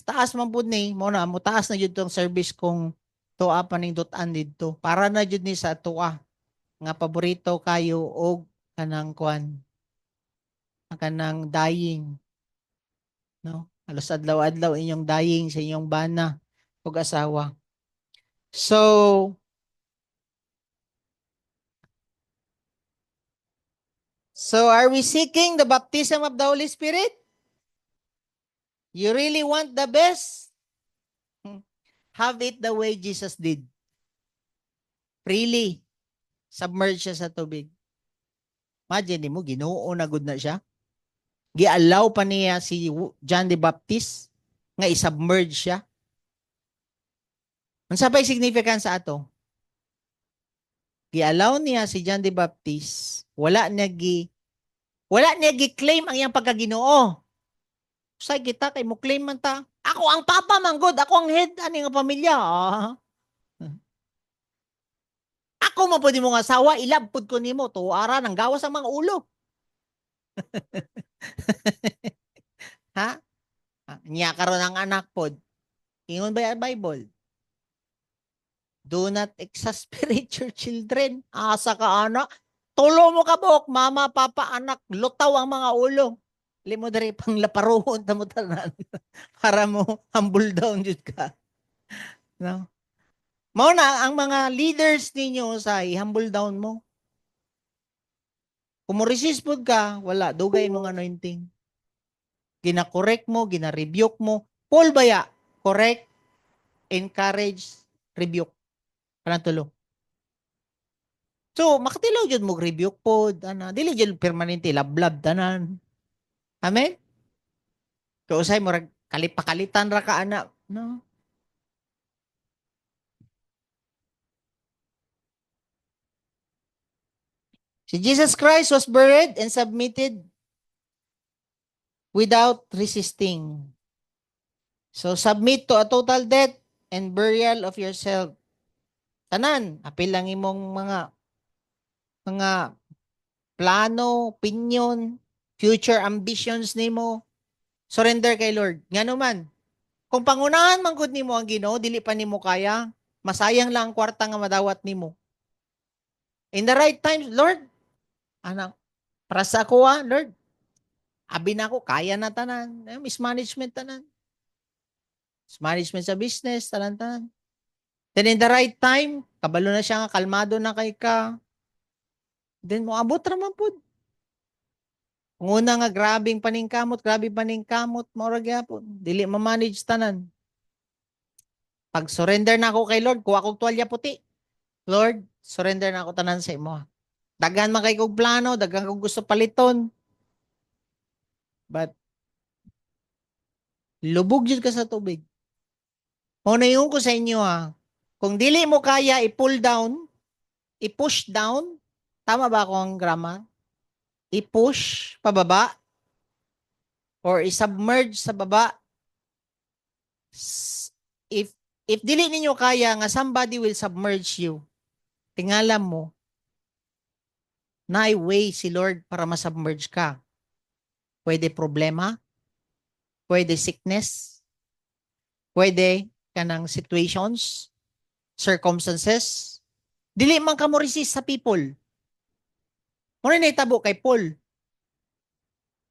Taas man pod ni, mo na, taas na jud tong service kong tuwa pa ning dutan didto. Para na jud ni sa tuwa nga paborito kayo og kanang kwan, ang kanang dying, no? Halos adlaw-adlaw inyong dying sa inyong bana ug asawa. So are we seeking the baptism of the Holy Spirit? You really want the best? Have it the way Jesus did. Freely. Submerge siya sa tubig. Imagine mo, Ginoo na good na siya. Gi-allow pa niya si John the Baptist nga i-submerge siya. Ang sabay significance sa ato? Gi-allow niya si John the Baptist, wala niya gi-claim ang iyang pagkaginoo. Say kita kay mo claim man ta, ako ang papa man good, ako ang head ani nga pamilya. Ako man pwede mo nga asawa, ilabpod ko nimo tuwara nang gawas ang mga ulo. Ha? Niya karon ang anak pod. Ingon ba ang Bible? Do not exasperate your children. Asa ka anak. Tulo mo ka buok, mama, papa, anak, lutaw ang mga ulo. Limo diri pang laparuhon ta mo tanan para mo humble down jud ka. No? Mao na ang mga leaders ninyo sa humble down mo. Kung mo resist pod ka, wala dugay mong anointing. Gina-correct mo, gina-rebuke mo. Paul baya, correct, encourage, rebuke. Kanang tulo. So, makatilaw jud mo rebuke pod, ana, dili jud permanente lablab tanan. Amen? Kausay mo kalipakalitan ra ka ana, no? Si Jesus Christ was buried and submitted without resisting. So submit to a total death and burial of yourself. Tanan, apil lang imong mga plano, opinion, future ambitions nimo. Surrender kay Lord. Ngano man, kung pangunahan man gud nimo ang Ginoo, dili pa nimo kaya, masayang lang ang kwarta nga madawat nimo. In the right time, Lord, anak, para sa ako Lord, abi na ako, kaya na tanan. Mismanagement tanan. Mismanagement sa business, tanan. Then in the right time, kabalo na siya nga, kalmado na kay ka. Then mo abot raman po. Kung una nga, grabe paningkamot, maura gyapon. Dili ma-manage tanan. Pag surrender na ako kay Lord, kuha kong tuwalya puti. Lord, surrender na ako tanan sa imo. Daghan man kay kog plano, daghan kog gusto paliton. But, lubog jud ka sa tubig. Una yung ko sa inyo kung dili mo kaya i-pull down, i-push down, tama ba ako ang grammar? I-push pababa, or i-submerge sa baba. If dili ninyo kaya nga somebody will submerge you, tingala mo, na way si Lord para masubmerge ka. Pwede problema, pwede sickness, pwede kanang situations, circumstances. Dili man ka mo resist sa people. Muna naitabo kay Paul.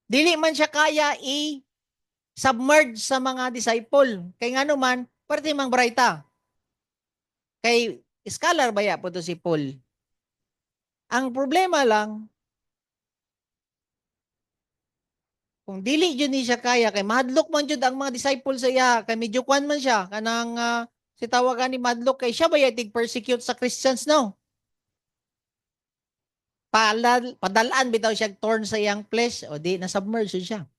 Dili man siya kaya i-submerge sa mga disciple. Kay nga naman, Parte mang Brighta. Kay scholar baya po to si Paul. Ang problema lang, kung dili jud ni siya kaya, kay mahadlok man jud ang mga disciples sa iya, kay medyo kwan man siya, kanang si tawagan ni madlok, kay siya baya tig-persecute sa Christians, no? Padalaan bitaw siya torn sa iyang flesh, o di, na-submerge siya.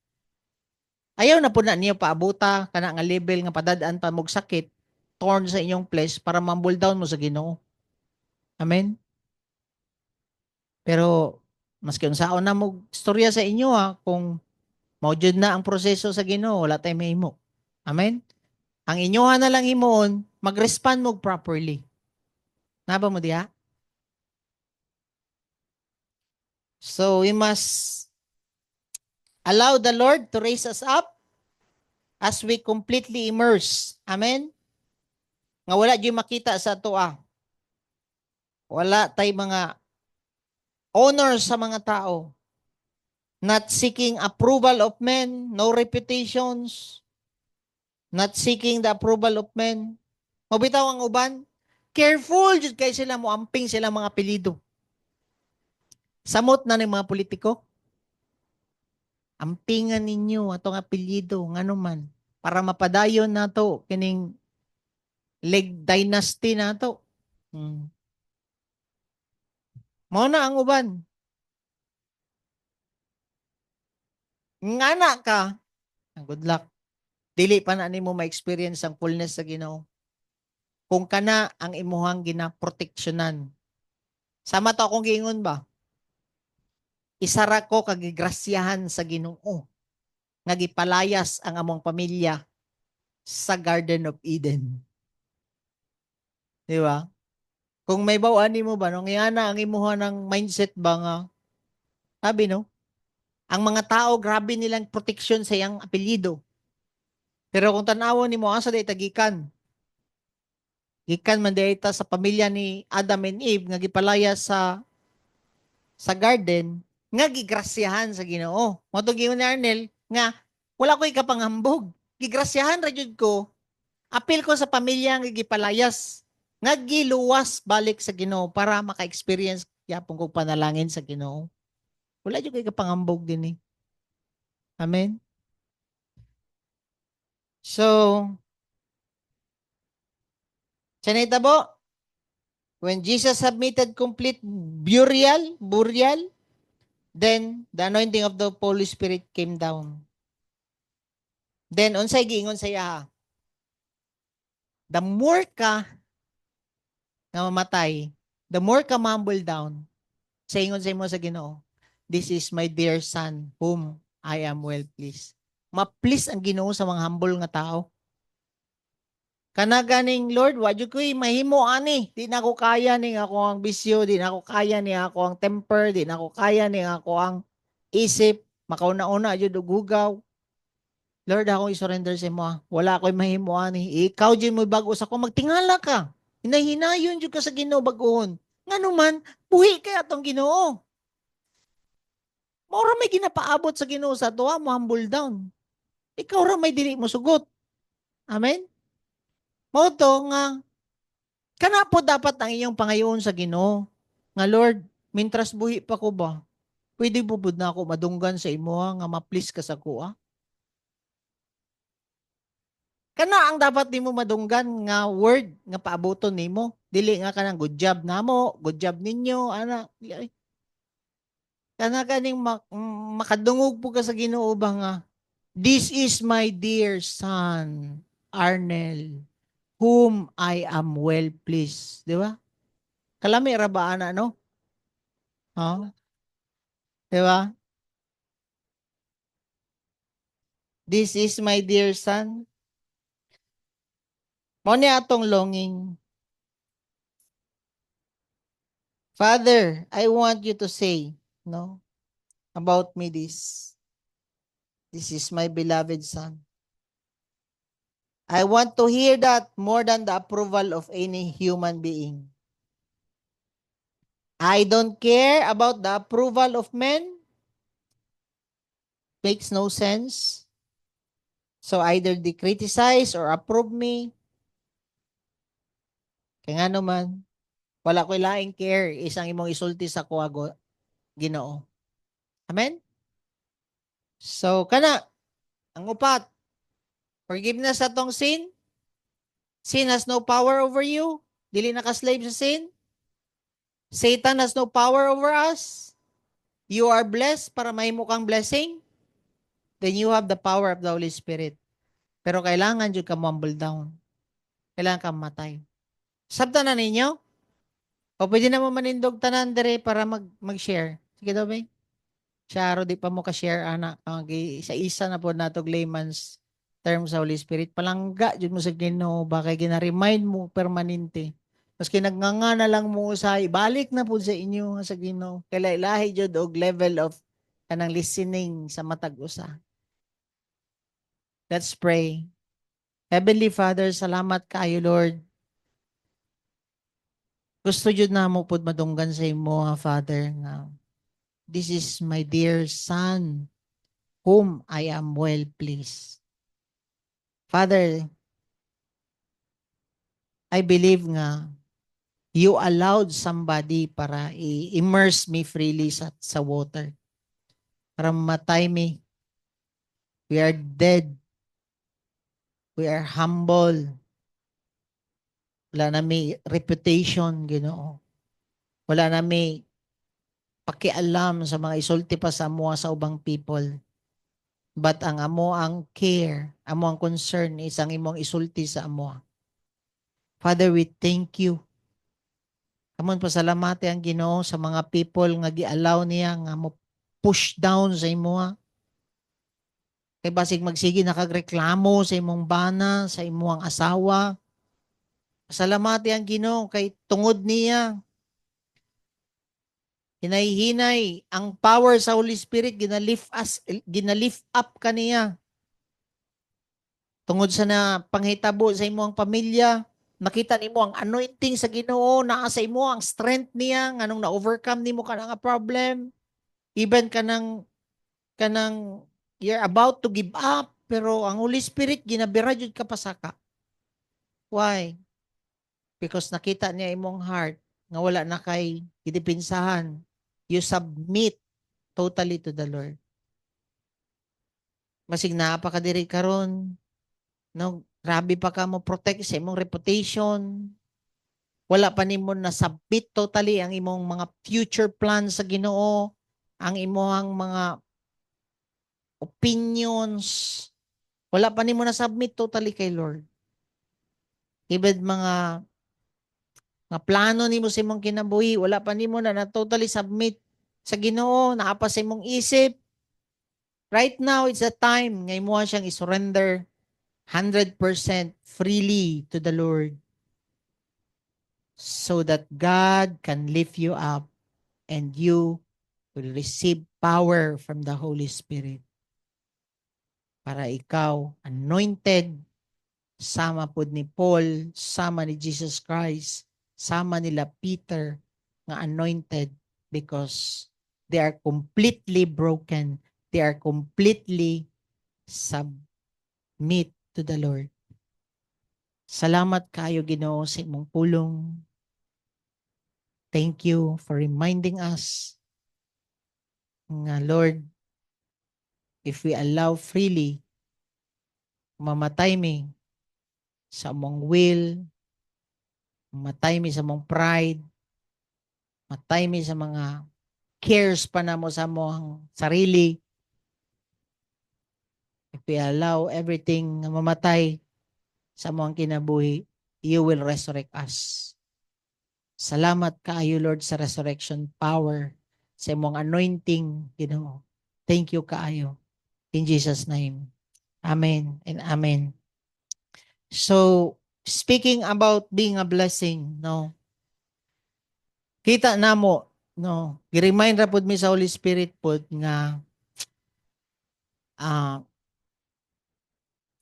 Ayaw na po na niya paabuta, kana nga level nga padadaan pa mog sakit, torn sa inyong flesh, para mambul down mo sa Ginoo. Amen? Pero, maski unsaon na mo istorya sa inyo kung maujud na ang proseso sa Ginoo, wala tayo mahimo. Amen? Ang inyoha na lang himuon, mag-respond mo properly. Naba mo diha? So, we must allow the Lord to raise us up as we completely immerse. Amen? Nga wala dyan makita sa tua. Wala tay mga honor sa mga tao. Not seeking approval of men, no reputations, not seeking the approval of men. Mabitaw ang uban, careful jud kay sila mo amping sila mga apelyido. Samot na ng mga politiko. Ampingan ninyo atong apelyido ngano man para mapadayon nato kining leg dynasty nato. Mao na ang uban. Ngana ka, good luck. Dili pa na nimo ma-experience ang fullness sa Ginoo. Kung kana ang imuhang ginaproteksyonan. Sama to akong giingon ba? Isara ko kagigrasyahan sa Ginoo nga gipalayas ang among pamilya sa Garden of Eden. Di ba? Kung may bawaan nimo ba, nung iana ang imuha ng mindset ba nga, sabi no, ang mga tao, grabe nilang proteksyon sa iyang apelyido. Pero kung tanawon nimo asa day tagikan, gikan man dayta sa pamilya ni Adam and Eve nga gipalayas sa garden, nga gigrasyahan sa Ginoo. Mo to giingon ni Arnel nga wala ko ikapanghambog. Gigrasyahan ra jud ko. Apil ko sa pamilya nga gipalayas. Nga giluwas balik sa Ginoo para maka-experience yapon kog panalangin sa Ginoo. Wala jud ko ikapanghambog din Amen. So, sanitabo, when Jesus submitted complete burial, then the anointing of the Holy Spirit came down. Then, unsay giingon sa iya, the more ka na mamatay, the more ka humble down, sa ingon sa imo sa Ginoo, this is my dear son, whom I am well pleased. Ma-please ang Ginoo sa mga humble nga tao. Kana ganing Lord, wadyo ko'y mahimo ani. Di na ako kaya ni ako ang bisyo, di na ako kaya ni ako ang temper, di na ako kaya ni ako ang isip, makauna-una jud og hugaw. Lord, ako i-surrender sa imo. Wala ko'y mahimo ani. Ikaw jud mo bag-o sa ko, magtingala ka. Hinahinayon jud ka sa Ginoo bag-ohon. Ngano man, buhi kay atong Ginoo. Mao ra may ginapaabot sa Ginoo sa tuwa mo humble down. Ikaw ra may dili mo sugot. Amen. Mao to nga kana po dapat ang iyong pangayoon sa Ginoo. Nga Lord, mintras buhi pa ko ba? Pwede bubud na ako madunggan sa imo nga ma-please ka sa kuha. Kana ang dapat nimo madunggan nga word nga paaboton nimo. Dili nga kanang good job namo, good job ninyo, ana. Kana kaning makadungog po ka sa Ginoo ba nga, this is my dear son, Arnel, whom I am well pleased. Di ba? Kalami ra ba ana, no? Di ba? This is my dear son. Mo ni atong longing. Father, I want you to say, no, about me this. This is my beloved son. I want to hear that more than the approval of any human being. I don't care about the approval of men. Makes no sense. So either they criticize or approve me. Kaya nga naman, wala ko'y laing care, isang imong isulti sa kuwago, Ginoo. Amen? So, kana, ang upat, forgiveness sa tong sin. Sin has no power over you. Dili nakaslave sa sin. Satan has no power over us. You are blessed para mahimo kang blessing. Then you have the power of the Holy Spirit. Pero kailangan jud ka humble down. Kailangan ka matay. Sabta na ninyo? O pwede na mo manindog tanan dire para mag-share. Sige daw, bay. Siya, di pa mo ka-share, ana. Isa-isa na po natog layman's term sa Holy Spirit. Palangga, jud mo sa Ginoo. Baka gina-remind mo permanente. Maski nagnganga na lang mo sa ibalik na po sa inyo sa Ginoo. Kaya ilahi jud og level of kanang listening sa matag usa. Let's pray. Heavenly Father, salamat kayo, Lord. Gusto jud na mo pud madunggan sa imo, Father, nga this is my dear son whom I am well pleased. Father, I believe nga you allowed somebody para i-immerse me freely sa water. Para mamatay me. We are dead. We are humble. Wala na may reputation, Ginoo. Wala na may pakialam sa mga isulti pa sa amo sa ubang people. But ang amo ang care, amo ang concern is ang imong isulti sa amo. Father, we thank you. Amon pasalamati ang Ginoo sa mga people nga gi-allow niya nga mo push down sa imo. Kay basig magsige nakagreklamo sa imong bana, sa imong asawa. Pasalamati ang Ginoo kay tungod niya hinay-hinay ang power sa Holy Spirit ginalift up kaniya. Tungod sa na panghitabo sa imong pamilya, makita nimo ang anointing sa Ginoo naa sa imo ang strength niya nganong na-overcome nimo kana nga problem. Even kanang you're about to give up pero ang Holy Spirit ginabira jud ka pasaka. Why? Because nakita niya imong heart nga wala na kay gidipinsahan. You submit totally to the Lord. Masig napakadiri karon, no, grabe pa ka mo protect sa imong reputation. Wala pa nimo na submit totally ang imong mga future plans sa Ginoo, ang imong mga opinions. Wala pa nimo na submit totally kay Lord. Ibig mga plano nimo sa imong kinabuhi, wala pa nimo na totally submit sa Ginoo, naa pa sa imong isip. Right now, it's a time nga imo siyang i-surrender 100% freely to the Lord so that God can lift you up and you will receive power from the Holy Spirit para ikaw anointed sama pod ni Paul, sama ni Jesus Christ, sama nila Peter nga anointed because they are completely broken. They are completely submit to the Lord. Salamat kayo Ginoo sa imong pulong. Thank you for reminding us nga Lord, if we allow freely, mamatay mi sa among will, mamatay mi sa among pride, mamatay mi sa mga cares pa na mo sa among sarili. If we allow everything na mamatay sa among kinabuhi, you will resurrect us. Salamat kaayo Lord sa resurrection power, sa imong anointing, Ginoo. Thank you kaayo. In Jesus' name. Amen and amen. So, speaking about being a blessing, no? Kita namo, no? I-remind ra pud mi sa Holy Spirit pud nga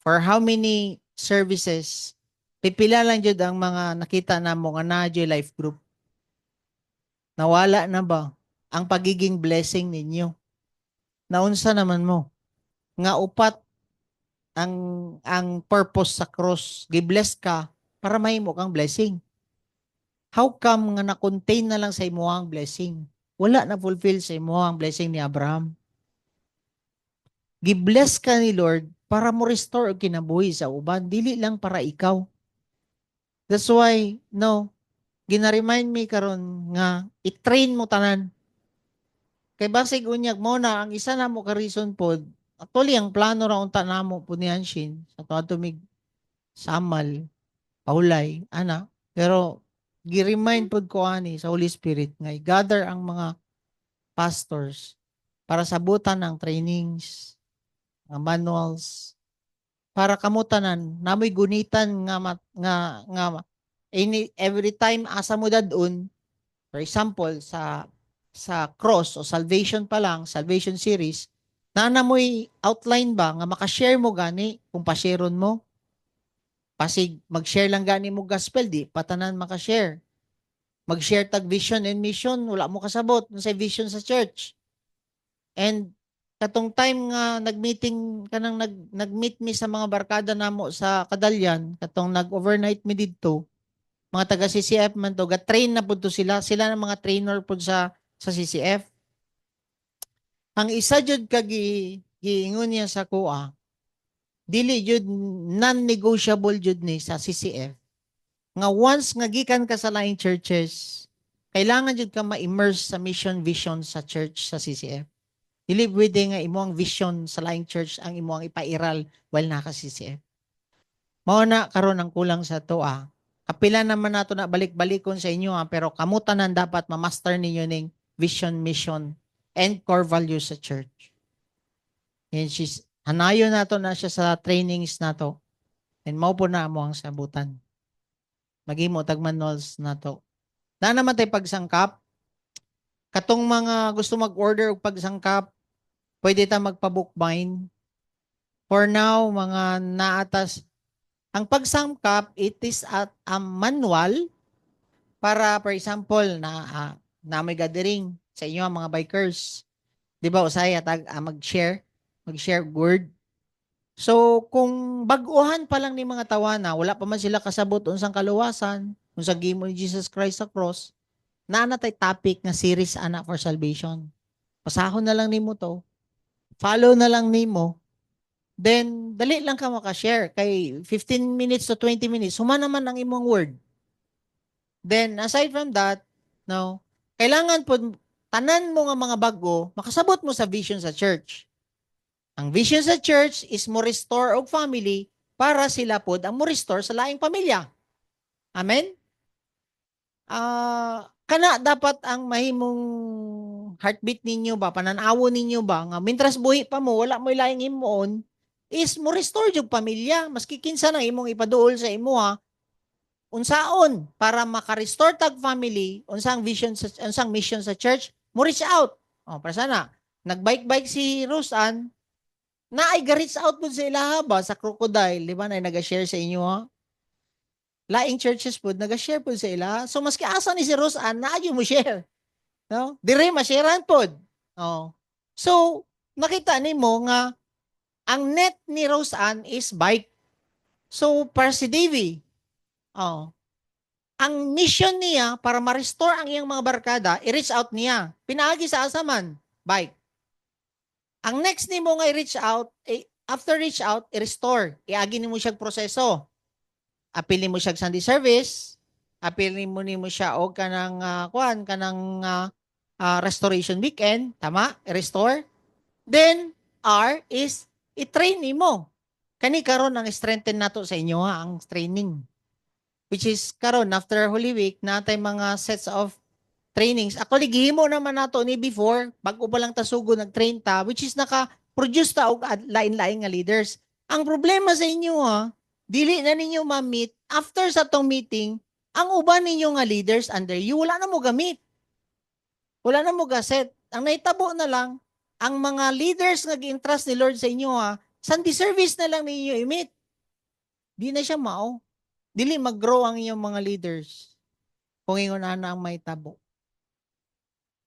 for how many services pipila lang jud ang mga nakita namo nga na life group. Nawala na ba ang pagiging blessing ninyo? Naunsa naman mo nga upat ang purpose sa cross, gi-bless ka para mahimo kang blessing. How come nga na-contain na lang sa imuhang blessing? Wala na fulfill sa imuhang blessing ni Abraham. Gibless ka ni Lord para mo restore og kinabuhi sa uban, dili lang para ikaw. That's why, no, gina-remind me karon nga i-train mo tanan. Kay basig unyag mo na ang isa na mo ka reason pod, actually ang plano ra unta namo po ni Anshin sa tuwa tumig samal, paulay, ana. Pero gi-remind pod ko ani sa Holy Spirit nga i-gather ang mga pastors para sabutan ng trainings, ng manuals, para kamutanan namoy gunitan nga every time asa mo dadun, for example sa cross o salvation pa lang, salvation series, na mo'y outline ba nga makashare mo gani kung pashareon mo. Pasig mag-share lang gani mo gospel, di patanan makashare. Mag-share tag vision and mission, wala mo kasabot sa vision sa church. And katong time nga nag-meeting kanang nag-meet mi sa mga barkada namo sa Kadalyan, katong nag-overnight mi didto, mga taga CCF man to, ga-train na pud to sila na mga trainer pud sa CCF. Ang isa jud ka giingon niya sa kuha, dili jud non-negotiable jud ni sa CCF. Nga once nga gikan ka sa laing churches, kailangan jud ka ma-immerse sa mission vision sa church sa CCF. Dili pwede nga imo ang vision sa laing church ang imo ang ipairal while naka CCF. Mao na karon ang kulang sa toa. Kapila naman nato na balik-balikon sa inyo pero kamutanan dapat ma-master ninyo ning vision, mission, and core values sa church. And hanayon nato na siya sa trainings nato. And mao po na mo ang sabutan. Maghimo tag manuals nato. Na naman tay pagsangkap. Katong mga gusto mag-order og pagsangkap, pwede ta magpa-bookbind. For now, mga naatas, ang pagsangkap, it is a manual para, for example, na may gathering sa inyo mga bikers. Di ba, usaya mag-share word. So, kung baguhan pa lang ni mga tawana, wala pa man sila kasabot unsang kaluwasan, unsang gimo ni Jesus Christ sa cross, naanatay topic nga series ana for salvation. Pasahon na lang nimo to. Follow na lang nimo. Then, dali lang ka makashare. Kay 15 minutes to 20 minutes, huma naman ang imong word. Then, aside from that, no, kailangan po, tanan mo nga mga bago, makasabot mo sa vision sa church. Ang vision sa church is mo restore og family para sila pod ang mo restore sa laing pamilya. Amen? Kana dapat ang mahimong heartbeat ninyo ba, pananawo ninyo ba, nga mintras buhi pa mo, wala mo laing himuon, is mo restore yung pamilya. Maski kinsa na imong ipaduol sa imo ha, unsaon para maka-restore tag family, unsang vision unsang mission sa church, mo reach out. Para sana nagbike-bike si Roseanne, na ay ga-reach out po sa ilaha ba sa Crocodile, di ba na nag-share sa inyo ha? Laing churches po nag-share po sa ilaha. So maski asa ni si Roseanne, naadyo mo share. No? Dire ma-sharean po. So nakita nimo nga ang net ni Roseanne is bike. So, para si Davy, ang mission niya para ma-restore ang iyang mga barkada, i-reach out niya. Pinaagi sa asaman, bike. Ang next ni mo nga i-reach out, after reach out, i-restore. Iagi ni mo siya proseso. Apilin mo siya Sunday service, apilin mo ni mo siya o kanang restoration weekend, tama? I-restore. Then, R is i-train mo. Kani karon ang strengthen nato sa inyo ang training. Which is karon after Holy Week natay mga sets of trainings. Actually gihimo naman nato ni before bago pa lang tasugo nag-train ta, which is naka-produce ta og lain-lain nga leaders. Ang problema sa inyo dili na ninyo ma-meet after sa tong meeting ang uban ninyo nga leaders under you wala na mo gamit. Wala na mo ga-set. Ang naitabo na lang ang mga leaders nga gi-entrust ni Lord sa inyo Sunday service na lang ninyo i-meet. Di na siya mao. Dili mag-grow ang inyong mga leaders. Kung ingon na ang may tabo.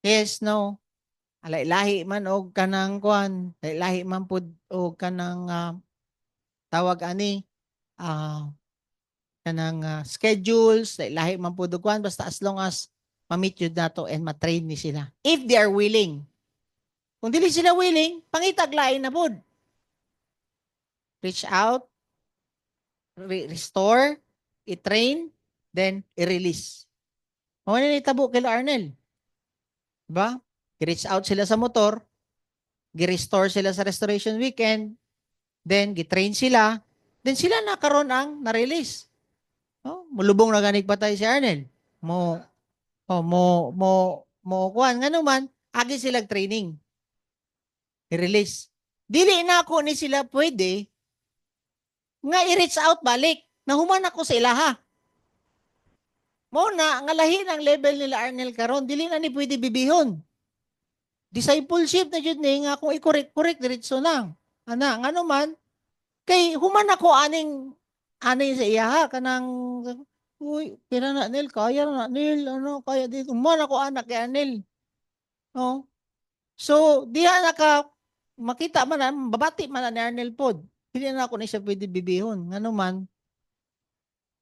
Yes, no. Alay-lahi man og kanang kuan, lahi man pud og kanang tawag ani kanang schedules, lahi man po dugwan, basta as long as ma-meet yun nato and ma-train ni sila. If they are willing. Kung dili sila willing, pangitag lain na pod. Reach out, restore, i-train, then i-release. Mga na itabo kila Arnel. Diba? I-reach out sila sa motor, gi-restore sila sa restoration weekend, then gi-train sila, then sila nakaroon ang na-release. Oh, mulubong na ganig patay si Arnel. Mo kuan nga naman, agi silang training. I-release. Dili na ako ni sila pwede nga i-reach out balik. Nahuman ako sa ilaha. Mo na, nga lahi ng level nila Arnel karon, dili na ni pwede bibihon. Discipleship na jud ni nga kung i-correct diretso lang. Ana, nga naman, kay human ako aning sa iyaha kanang uy, pira na Nel, kaya na Nel, kaya dito. Human ako anak kay Anel. No? So, diha makita man na, babati man na ni Arnel pod. Hindi na ako na siya pwede bibihon. Nga naman,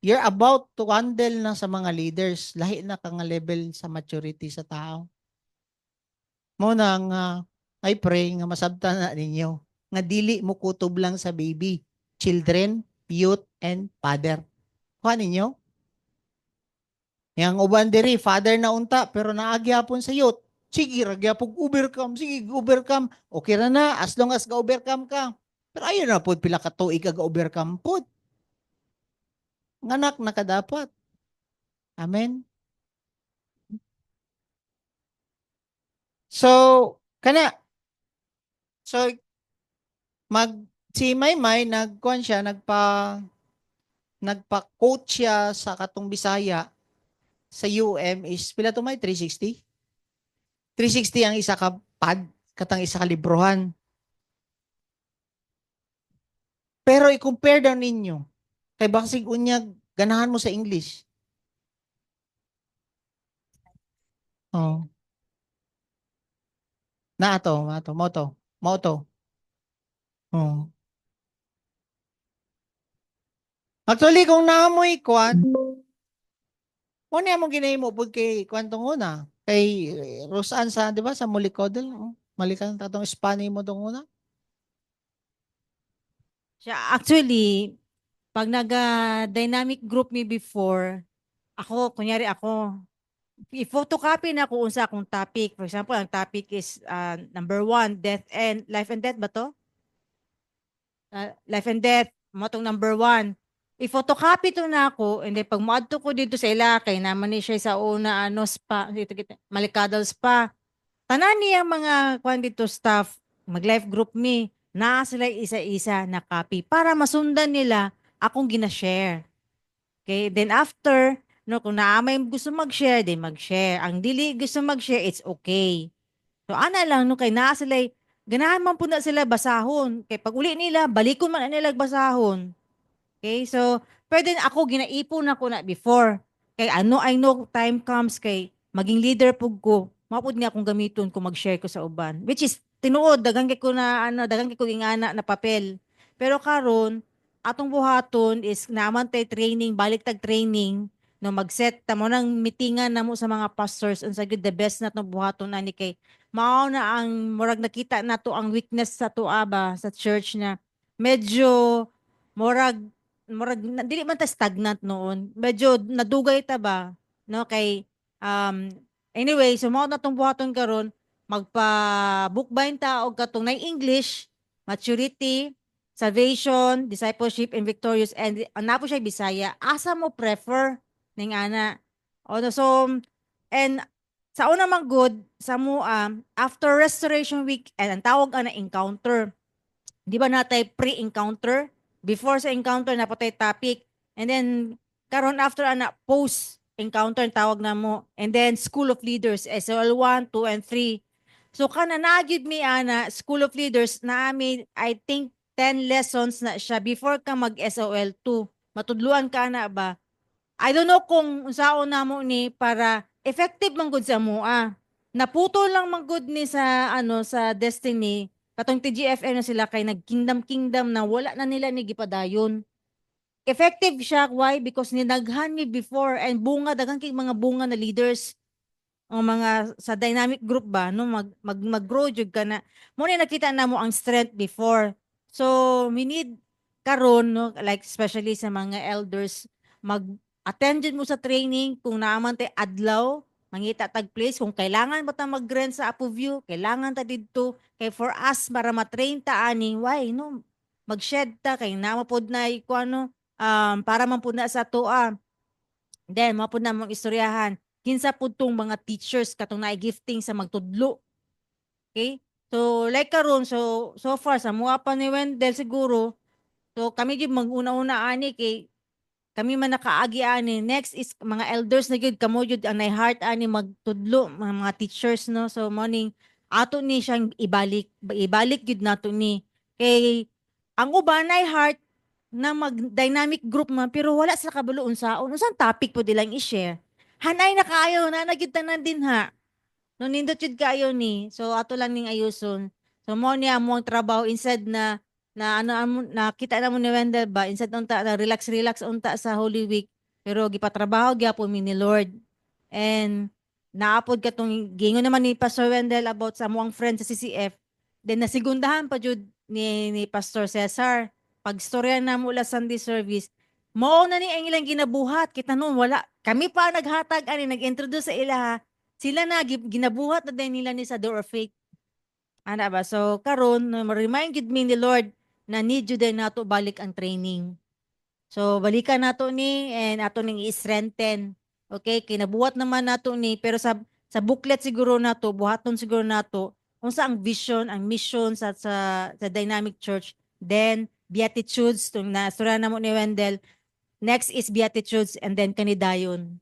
you're about to handle na sa mga leaders. Lahi na ka nga level sa maturity sa tao. Muna nga, I pray nga masabtan na ninyo. Nga dili mo kutob lang sa baby, children, youth, and father. Kuha ninyo? Yang uban diri, father na unta, pero naagyapon sa youth. Sige, ragyapog overcome. Sige, overcome. Okay na, as long as ga-overcome ka. Pero ayun na po, pila ka tuig ka ga-overcome po. Nganak na ka dapat. Amen? So, si Maymay, nagpa-coach siya sa katong Bisaya sa is, pila to may 360? 360 ang isa ka katang isa ka librohan. Pero i-compare daw ninyo, kay baksig unyag, ganahan mo sa English. Oh. Mo to. Oh. Actually, kung naamoy kwan, mo niya mong ginahimo pud kay kwantong una. Kay Rosan sa, di ba, sa Mulicodel, malikan tatong Spani mo tong una. Actually, pag nag-dynamic group me before, kunyari ako, i-photocopy na ako unsa akong topic. For example, ang topic is number 1, life and death ba to? Life and death, mo tong number 1. I-photocopy to na ako, and then pag maadto ko dito sa ila, kay naman ni siya sa una, spa, Malikadal spa. Tanan niya mga kwan dito staff, mag-life group me, na sila isa-isa na copy para masundan nila akong gina-share. Okay, then after, kung naamay gusto mag-share, then mag-share. Ang dili gusto mag-share, it's okay. So ana lang, kay naa sila, ganahan man po na sila basahon. Kay pag uli nila, balikon man na nila basahon. Okay, so pwede ako ginaipon ako na before. Kay I know time comes kay maging leader pug ko. Mapud nga akong gamiton kung mag-share ko sa uban. Which is tinuod daghang kay ko ingana na papel. Pero karon atong buhaton is naman tay training, baliktag training no mag-set ta mo nang meetingan namo sa mga pastors unsa gyud the best natong buhaton ani kay mao na ang murag nakita nato ang weakness sa tuwa ba sa church na medyo murag dili man ta stagnant noon. Medyo nadugay ta ba no kay anyway, so mao na tong buhaton karon magpa-bookbind ta og katong na English, maturity, salvation, discipleship, and victorious, and napo siya Bisaya. Asa mo prefer ning ana? So and sa una man good sa mo after restoration week and ang tawag ana encounter. Di ba natay pre-encounter? Before sa encounter na patay topic. And then karon after ana post encounter tawag na mo. And then School of Leaders SOL 1, 2 and 3. So kana nagyud mi ana School of Leaders na ami I think 10 lessons na siya before ka mag SOL 2. Matudluan ka na ba? I don't know kung unsaon namo ni para effective man gud sa mua. Naputol lang man gud ni sa sa Destiny. Katong TGFM na sila kay nag-kingdom na wala na nila ni gipadayon. effective siya. Why? Because ninaghan mi before and bunga, daghang kay mga bunga na leaders o mga sa dynamic group ba no mag-grow jud ka na mo ni nakita na mo ang strength before. So we need karon no, like especially sa mga elders, mag-attend jud mo sa training kung naaman tay adlaw, mangita tag place kung kailangan ba ta mag-rent sa Apo View, kailangan ta didto kay for us para ma-train ta ani why no mag-shed ta kay na mapod na ikuano para man pud na sa tuwa. Then mapud na mong istoryahan kinsa pud tong mga teachers katong naay gifting sa magtudlo. Okay? So like karon so far sa mua pa ni Wendell siguro. So kami gyud mag-una-una ani kay kami man nakaagi ani. Next is mga elders na gyud kamo gyud ang heart ani magtudlo mga teachers no. So morning ato ni siyang ibalik gyud nato ni kay ang uban ay heart na mag-dynamic group man pero wala sila kabalo unsaon. Unsang topic po dilang i-share? Hanay na kaayo na nagitanan din ha. No nindot jud kaayo ni. So ato lang ning ayuson. So mo niya mo ang trabaho instead na nakita na mo ni Wendell ba instead unta na relax unta sa Holy Week pero gipatrabaho gyapon mi ni Lord. And naapod katong gingon naman ni Pastor Wendell about sa muang friend sa CCF. Then nasigundahan pa jud ni Pastor Cesar pagstorya na mula Sunday service. Mao na ni ang ilang ginabuhat kita noon wala kami pa naghatag ani nag-introduce sa ila. Sila na ginabuhat na din nila ni sa Door of Faith. Ana ba? So karon ma-remind gid me ni Lord na need jud din nato balik ang training. So balikan nato ni and ato ning i-strengthen. Okay, kinabuhat naman nato ni pero sa booklet siguro nato, buhaton siguro nato unsa ang vision, ang mission sa Dynamic Church. Then Beatitudes tung na sura na mo ni Wendell. Next is Beatitudes and then Kanidayon.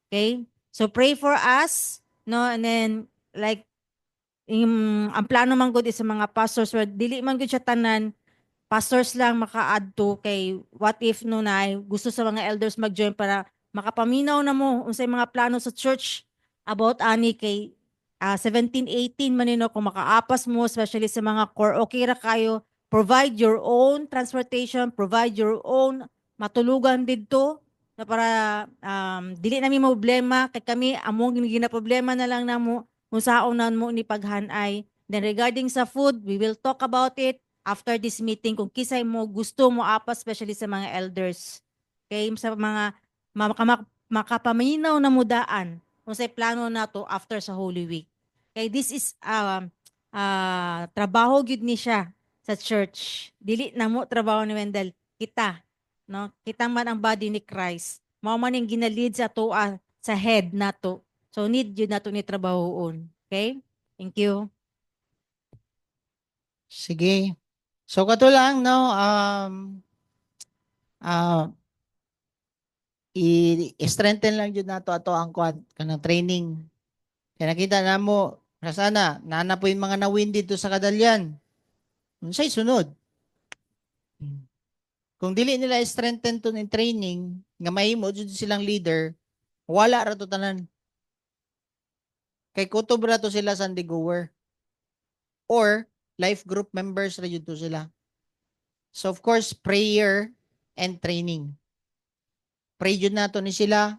Okay? So pray for us, no? And then like ang plano man gud is sa mga pastors, well, dili man gud siya tanan pastors lang maka-add to kay what if no na gusto sa mga elders mag-join para makapaminaw na mo unsay mga plano sa church about ani kay 17-18 manino kung makaapas mo especially sa mga core okay ra kayo provide your own transportation, provide your own matulugan didto na para dili nami mo problema kay kami among gina-problema na lang namo unsaon na mo ni paghanay. Then regarding sa food, we will talk about it after this meeting kung kisay mo gusto mo apa especially sa mga elders. Okay, sa mga makapaminaw na mudaan kung sa plano nato after sa Holy Week. Okay, this is trabaho gyud ni siya sa church. Dili na mo trabaho ni Wendell, kita, no? Kita man ang body ni Christ. Mao man yung ginalid sa tuwa sa head nato. So need yun nato ni trabahoon. Okay? Thank you. Sige. So kato lang no i-strengthen lang jud nato ato ang kanang training. Kaya nakita na mo sana nanapoy mga nawin dito sa Kadalyan. Unsay sunod? Kung dili nila strengthen to in training nga mahimo jud silang leader, wala ra to tanan. Kay kutob ra to sila Sunday goer or life group members ra jud to sila. So of course prayer and training. Pray jud nato ni sila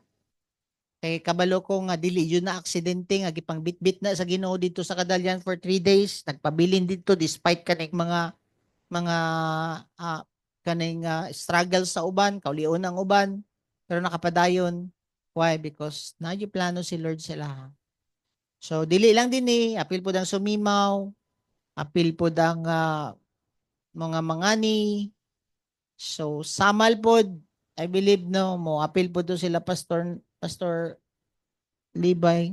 kay kabalo ko nga dili jud na aksidente nga gipang bitbit na sa Ginoo dito sa Kadalyan for 3 days, nagpabilin dito despite kaning mga kaning struggle sa uban, kaulion ang uban, pero nakapadayon. Why? Because na yung plano si Lord sila. So dili lang din apil po dang sumimaw, apil po dang mga mangani. So samal po, I believe no mo apil po to sila Pastor Libay.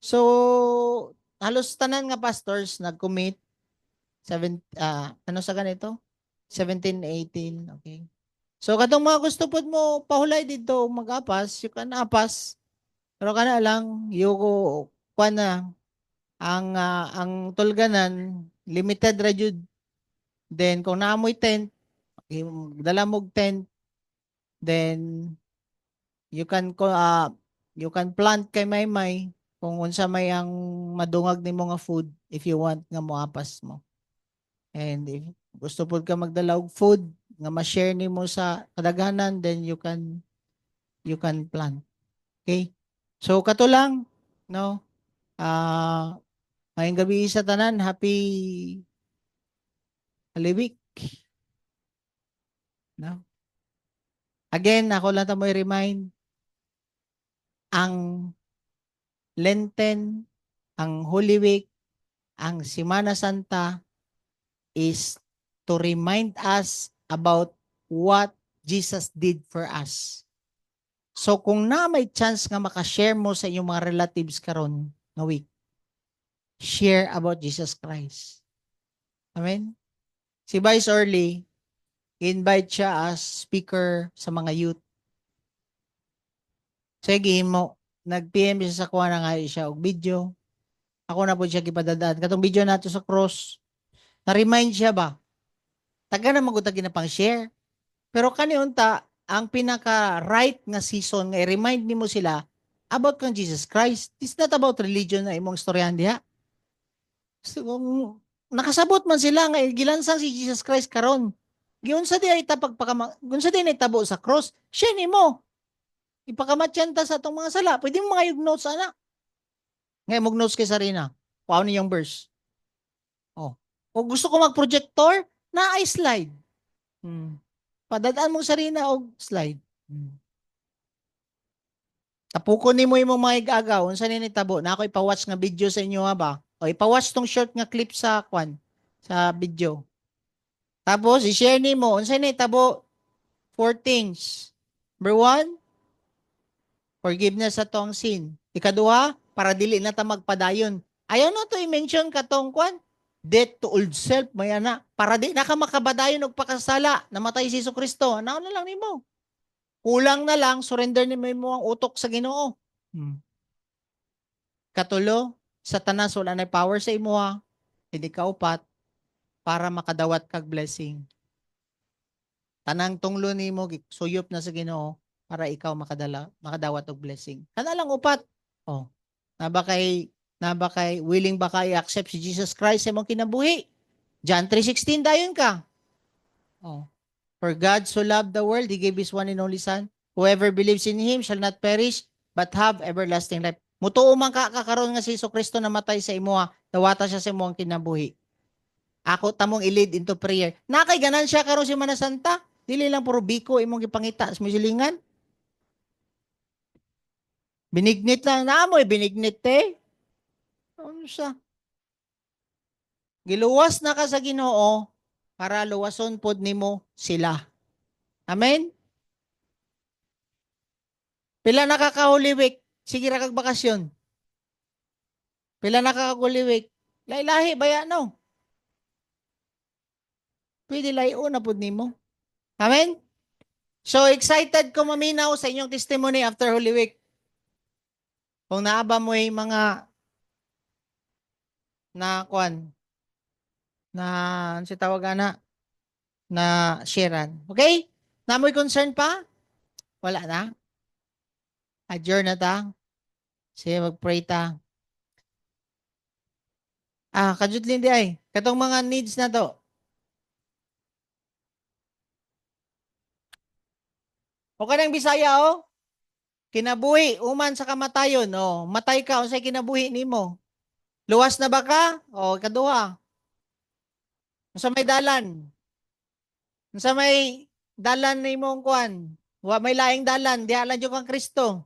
So halos tanan nga pastors nag-commit ano sa ganito? 17-18, okay. So katong mga gusto pod mo pahulay dito mag-apas, you can apas. Pero kana lang yuko na ang tulganan limited ra jud. Then kung naamoy tent, dala mog tent, then you can plant kay may kung unsa may ang madungag nimo nga food if you want nga moapas mo. And Gusto po ka magdala og food nga ma-share nimo sa kadaghanan, then you can plan. Okay? So kato lang, no? Ngayong gabi sa tanan, happy Holy Week. No? Again, ako lang mo i-remind, ang Lenten, ang Holy Week, ang Semana Santa is to remind us about what Jesus did for us. So kung na may chance nga makashare mo sa inyong mga relatives karon nga week, share about Jesus Christ. Amen? Si Vice Orly, invite siya as speaker sa mga youth. Sige mo, nag-PM siya sa kuha na nga siya og video. Ako na po siya gipadadaan. Katong video nato sa cross, na-remind siya ba? Taga na magutag na pang share. Pero kaniunta, ang pinaka-right nga season nga i-remind nimo sila about kang Jesus Christ. It's not about religion na imong istoryahan diha. So, nakasabot man sila nga gilansang si Jesus Christ karon. Giunsa di ay gunsa di na itabo sa cross. Siya nimo. Ipakamatyan ta sa atong mga sala. Pwede mo mga yung notes ana. Ngayon mog notes kay Sarina. Paano yung verse? Oh. O gusto ko mag-projector, na ay slide. Padadaan mong Sarina og slide. Tapukon nimo imong mga igagaw unsa ni tabo na ako ipa-watch nga video sa inyo ha ba? O ipa-watch tong short nga clip sa sa video. Tapos i-share nimo unsa ni tabo 4 things. Number 1, forgiveness sa tong sin. Ikaduha, para dili na ta magpadayon. Ayaw na to i-mention katong death to old self, may ana. Para di na ka makabadayon og pakasala, namatay si Jesucristo. Ano na lang nimo? Kulang na lang, surrender nimo ang utok sa Ginoo. Katulo, Satanas wala na power sa imuha, hindi ka upat, para makadawat kag blessing. Tanang tunglo nimo suyop na sa Ginoo para ikaw makadawat og blessing. Kana lang upat. Oh. Naba kay willing ba kay accept si Jesus Christ sa imong kinabuhi? John 3:16 dayon ka. Oh. For God so loved the world, He gave His one and only Son. Whoever believes in Him shall not perish, but have everlasting life. Mutuo man ka kakaroon nga si Jesucristo namatay sa imuha, dawata siya sa imong kinabuhi. Ako tamong i-lead into prayer. Nakay ganan siya karon si Semana Santa. Dili lang puro biko imong gipangita sa misilingan. Binignit lang na mo, binignit Ano siya? Giluwas na ka sa Ginoo para luwason pod nimo sila. Amen? Pila nakaka-Holy Week, sige ra kag bakasyon. Pila nakaka-Holy Week, lahi-lahi baya no. Pwede layo na pod nimo. Amen? So excited ko maminaw sa inyong testimony after Holy Week. Kung naaba mo yung mga na si tawag na sharean. Okay? Namoy concern pa? Wala na? Adjourn na ta? Sige, mag-pray ta. Kajudlin di ay. Katong mga needs na to. O kanang Bisaya, kinabuhi, uman sa kamatayon, matay ka, unsay kinabuhi nimo. Luwas na ba ka? Kaduha. Unsa may dalan? Unsa may dalan nimo ang Wa may laing dalan, di alam jud kang Kristo.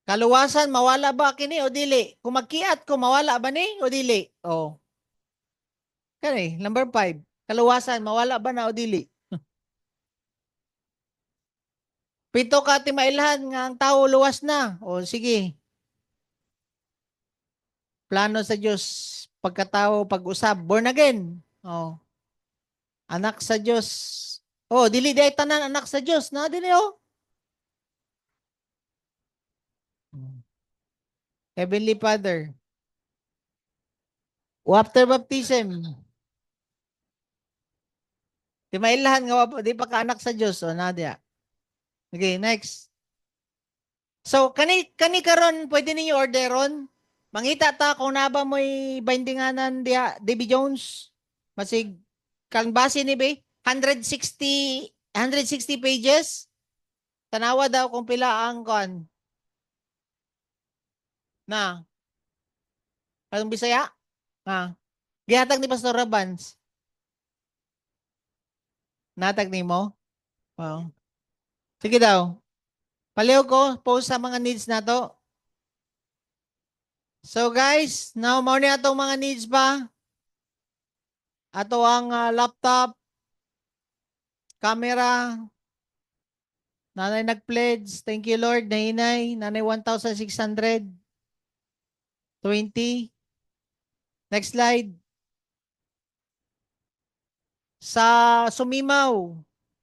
Kaluwasan, mawala ba kini o dili? Kung magkiat ko, mawala ba ni o dili? Kani, number 5. Kaluwasan, mawala ba na o dili? 7 ka timailhan nga ang tao luwas na. Sige. Plano sa Diyos, pagkatao, pag-usab, born again. Anak sa Diyos. Dili di ay tanan anak sa Diyos. Na dili Heavenly Father. After baptism. Timailhan nga di pa ka anak sa Diyos. Nadia. Okay, next. So, kani karon pwede ninyo orderon Mangita ta kung naba mo'y bindinganan dia Davy Jones. Masig kan base ni be 160 pages. Tanawa daw kung pila ang kon. Na. Anong Bisaya? Gihatag ni Pastor Rabans. Natag ni mo? Wow. Sige daw. Paliw ko, post sa mga needs na to. So guys, now mao ni atong mga needs ba? Ato ang laptop, camera, nanay nag-pledge. Thank you Lord, nanay 1,620. Next slide. Sa Sumimaw,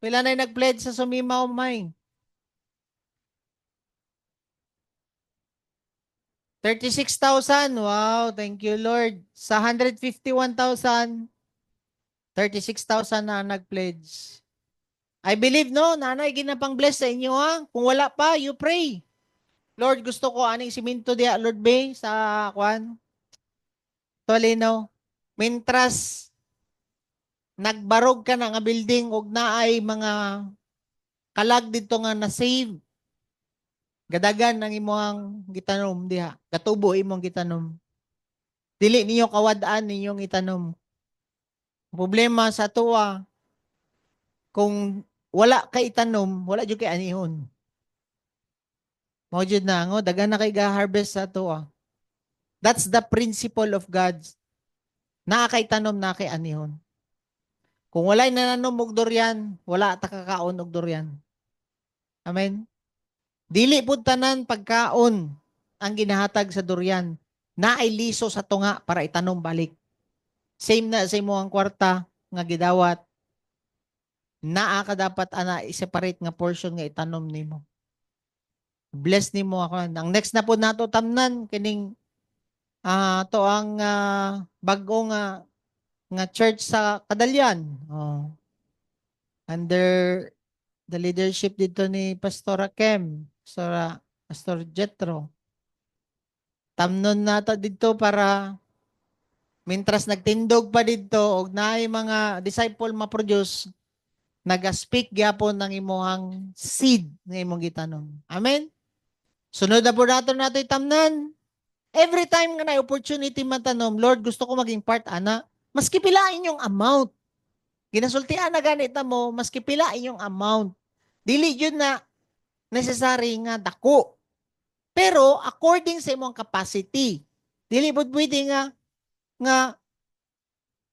pila na nag-pledge sa Sumimaw, May? 36,000. Wow, thank you Lord. Sa 151,000, 36,000 na nag-pledge. I believe no, nanay ginapang bless sa inyo ha. Kung wala pa, you pray. Lord, gusto ko aning siminto diya, Lord Bay, sa kwan. Tolino. Mintras nagbarog ka na nga building ug naay mga kalag dito nga na-save. Gadagan ang imong gitanom diha. Katubo imong gitanom. Dili ninyo kawad-an ninyong itanom. Problema sa tuwa, kung wala kay itanom, wala jud kay anihon. Mao jud na ngo, daghan na kay ga-harvest sa tuwa. That's the principle of God. Naa kay tanom, na kay anihon. Kung walay nananom og durian, wala ta kakaon og durian. Amen. Dili pud tanan pagkaon ang ginahatag sa durian. Naay liso sa tunga para itanom balik. Same na sa imong kwarta nga gidawat. Naa ka dapat ana i-separate nga portion nga itanom nimo. Bless nimo ako. Ang next na pud nato tamnan kining to ang bag-o nga church sa Kadalyan. Under the leadership dito ni Pastora Kem, Pastor Jetro. Tamnon nato dito para mintras nagtindog pa dito og naay mga disciple ma-produce, nag-speak gyapon ng imong seed nga imong gitanom. Amen. Sunod na po nato itamnan. Every time nga na opportunity matanom, Lord, gusto ko maging part ana. Maski pilain yung amount. Ginasultian na ganita mo, maski pilain yung amount. Dili yun na necessary nga dako. Pero according sa imong capacity. Dili bud pwede nga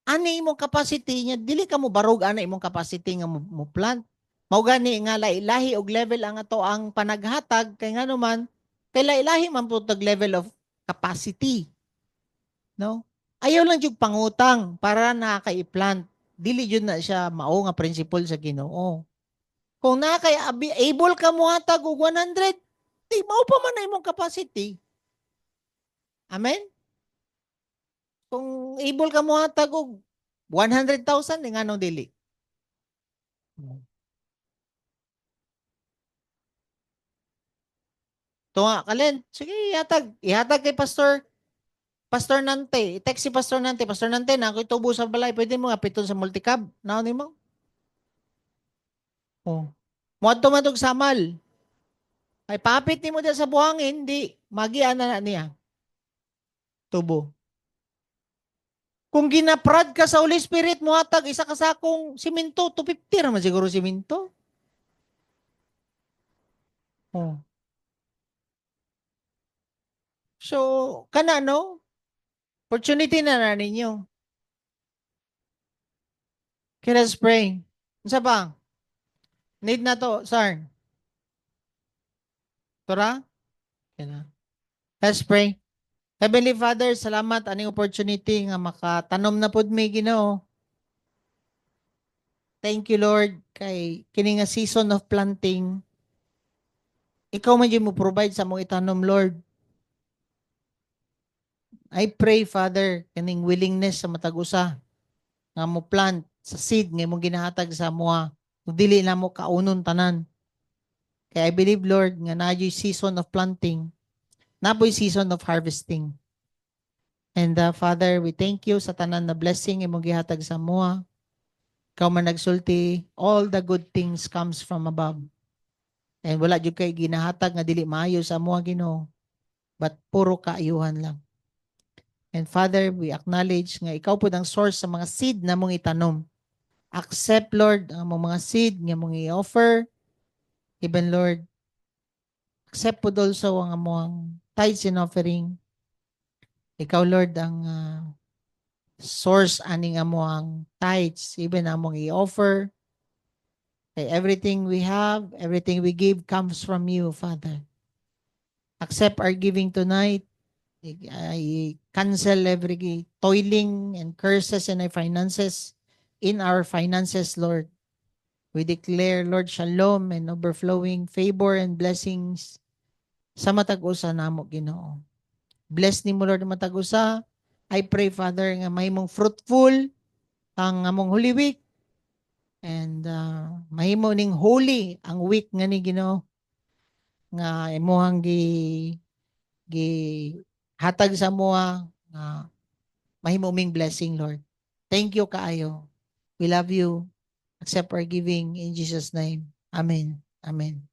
ani imong capacity niya, dili ka mo barog ana imong capacity nga mo plant. Mao gani nga lahi og level ang ato ang panaghatag kay nganuman kay lahi man pud tag level of capacity. No? Ayaw lang jud pangutang para nakaka-i-plant. Dili jud na siya mao nga principle sa Ginoo. Kung nakay able ka mo hatag og 100, di mao pa man na imong capacity. Amen? Kung able ka mo hatag og 100,000, nganong dili? Tunga kalen. Sige, ihatag kay Pastor Nante. I-text si Pastor Nante. Pastor Nante, na ako'y tubo sa balay. Pwede mo nga piton sa multicab. Naon mo? Muadto matog samal. Ay papit ni mo dyan sa buhangin, di. Magian na niya. Tubo. Kung ginaprad ka sa Holy Spirit, muhatag isa ka sa akong siminto, 250 naman siguro siminto. So, kana no? Opportunity na ninyo. Okay, let's pray. Isa pa? Need na to, sir. Tora? Okay na. Let's pray. Heavenly Father, salamat aning opportunity nga makatanom na pud mi Ginoo. Thank you Lord kay kini nga season of planting. Ikaw man mo provide sa mong itanom Lord. I pray Father kaning willingness sa matag usa nga mo plant sa seed nga imong ginahatag sa amoa. Ug dili na mo kaunon tanan. Kaya I believe Lord nga naay season of planting. Napoy season of harvesting. And Father, we thank you sa tanan na blessing imong gihatag sa mua. Ikaw man nagsulti, all the good things comes from above. And wala jud kay ginahatag nga dili maayo sa mua, Ginoo, but puro kaayuhan lang. And Father, we acknowledge nga ikaw po ang source sa mga seed na mong itanom. Accept, Lord, ang mga seed nga mong i-offer. Even, Lord, accept po also ang among tithes and offering. Ikaw, Lord, ang source aning among tithes, even among i-offer. Everything we have, everything we give comes from you, Father. Accept our giving tonight. I cancel every toiling and curses in our finances, Lord. We declare, Lord, shalom and overflowing favor and blessings sa matag-usa namo, Ginoo. Bless ni mo, Lord, matag-usa. I pray, Father, nga mahimong fruitful ang among Holy Week and mahimo ning holy ang week nga ni Ginoo nga imuhang gi hatag sa mua nga mahimo ming blessing, Lord. Thank you kaayo. We love you. Accept our giving in Jesus' name. Amen. Amen.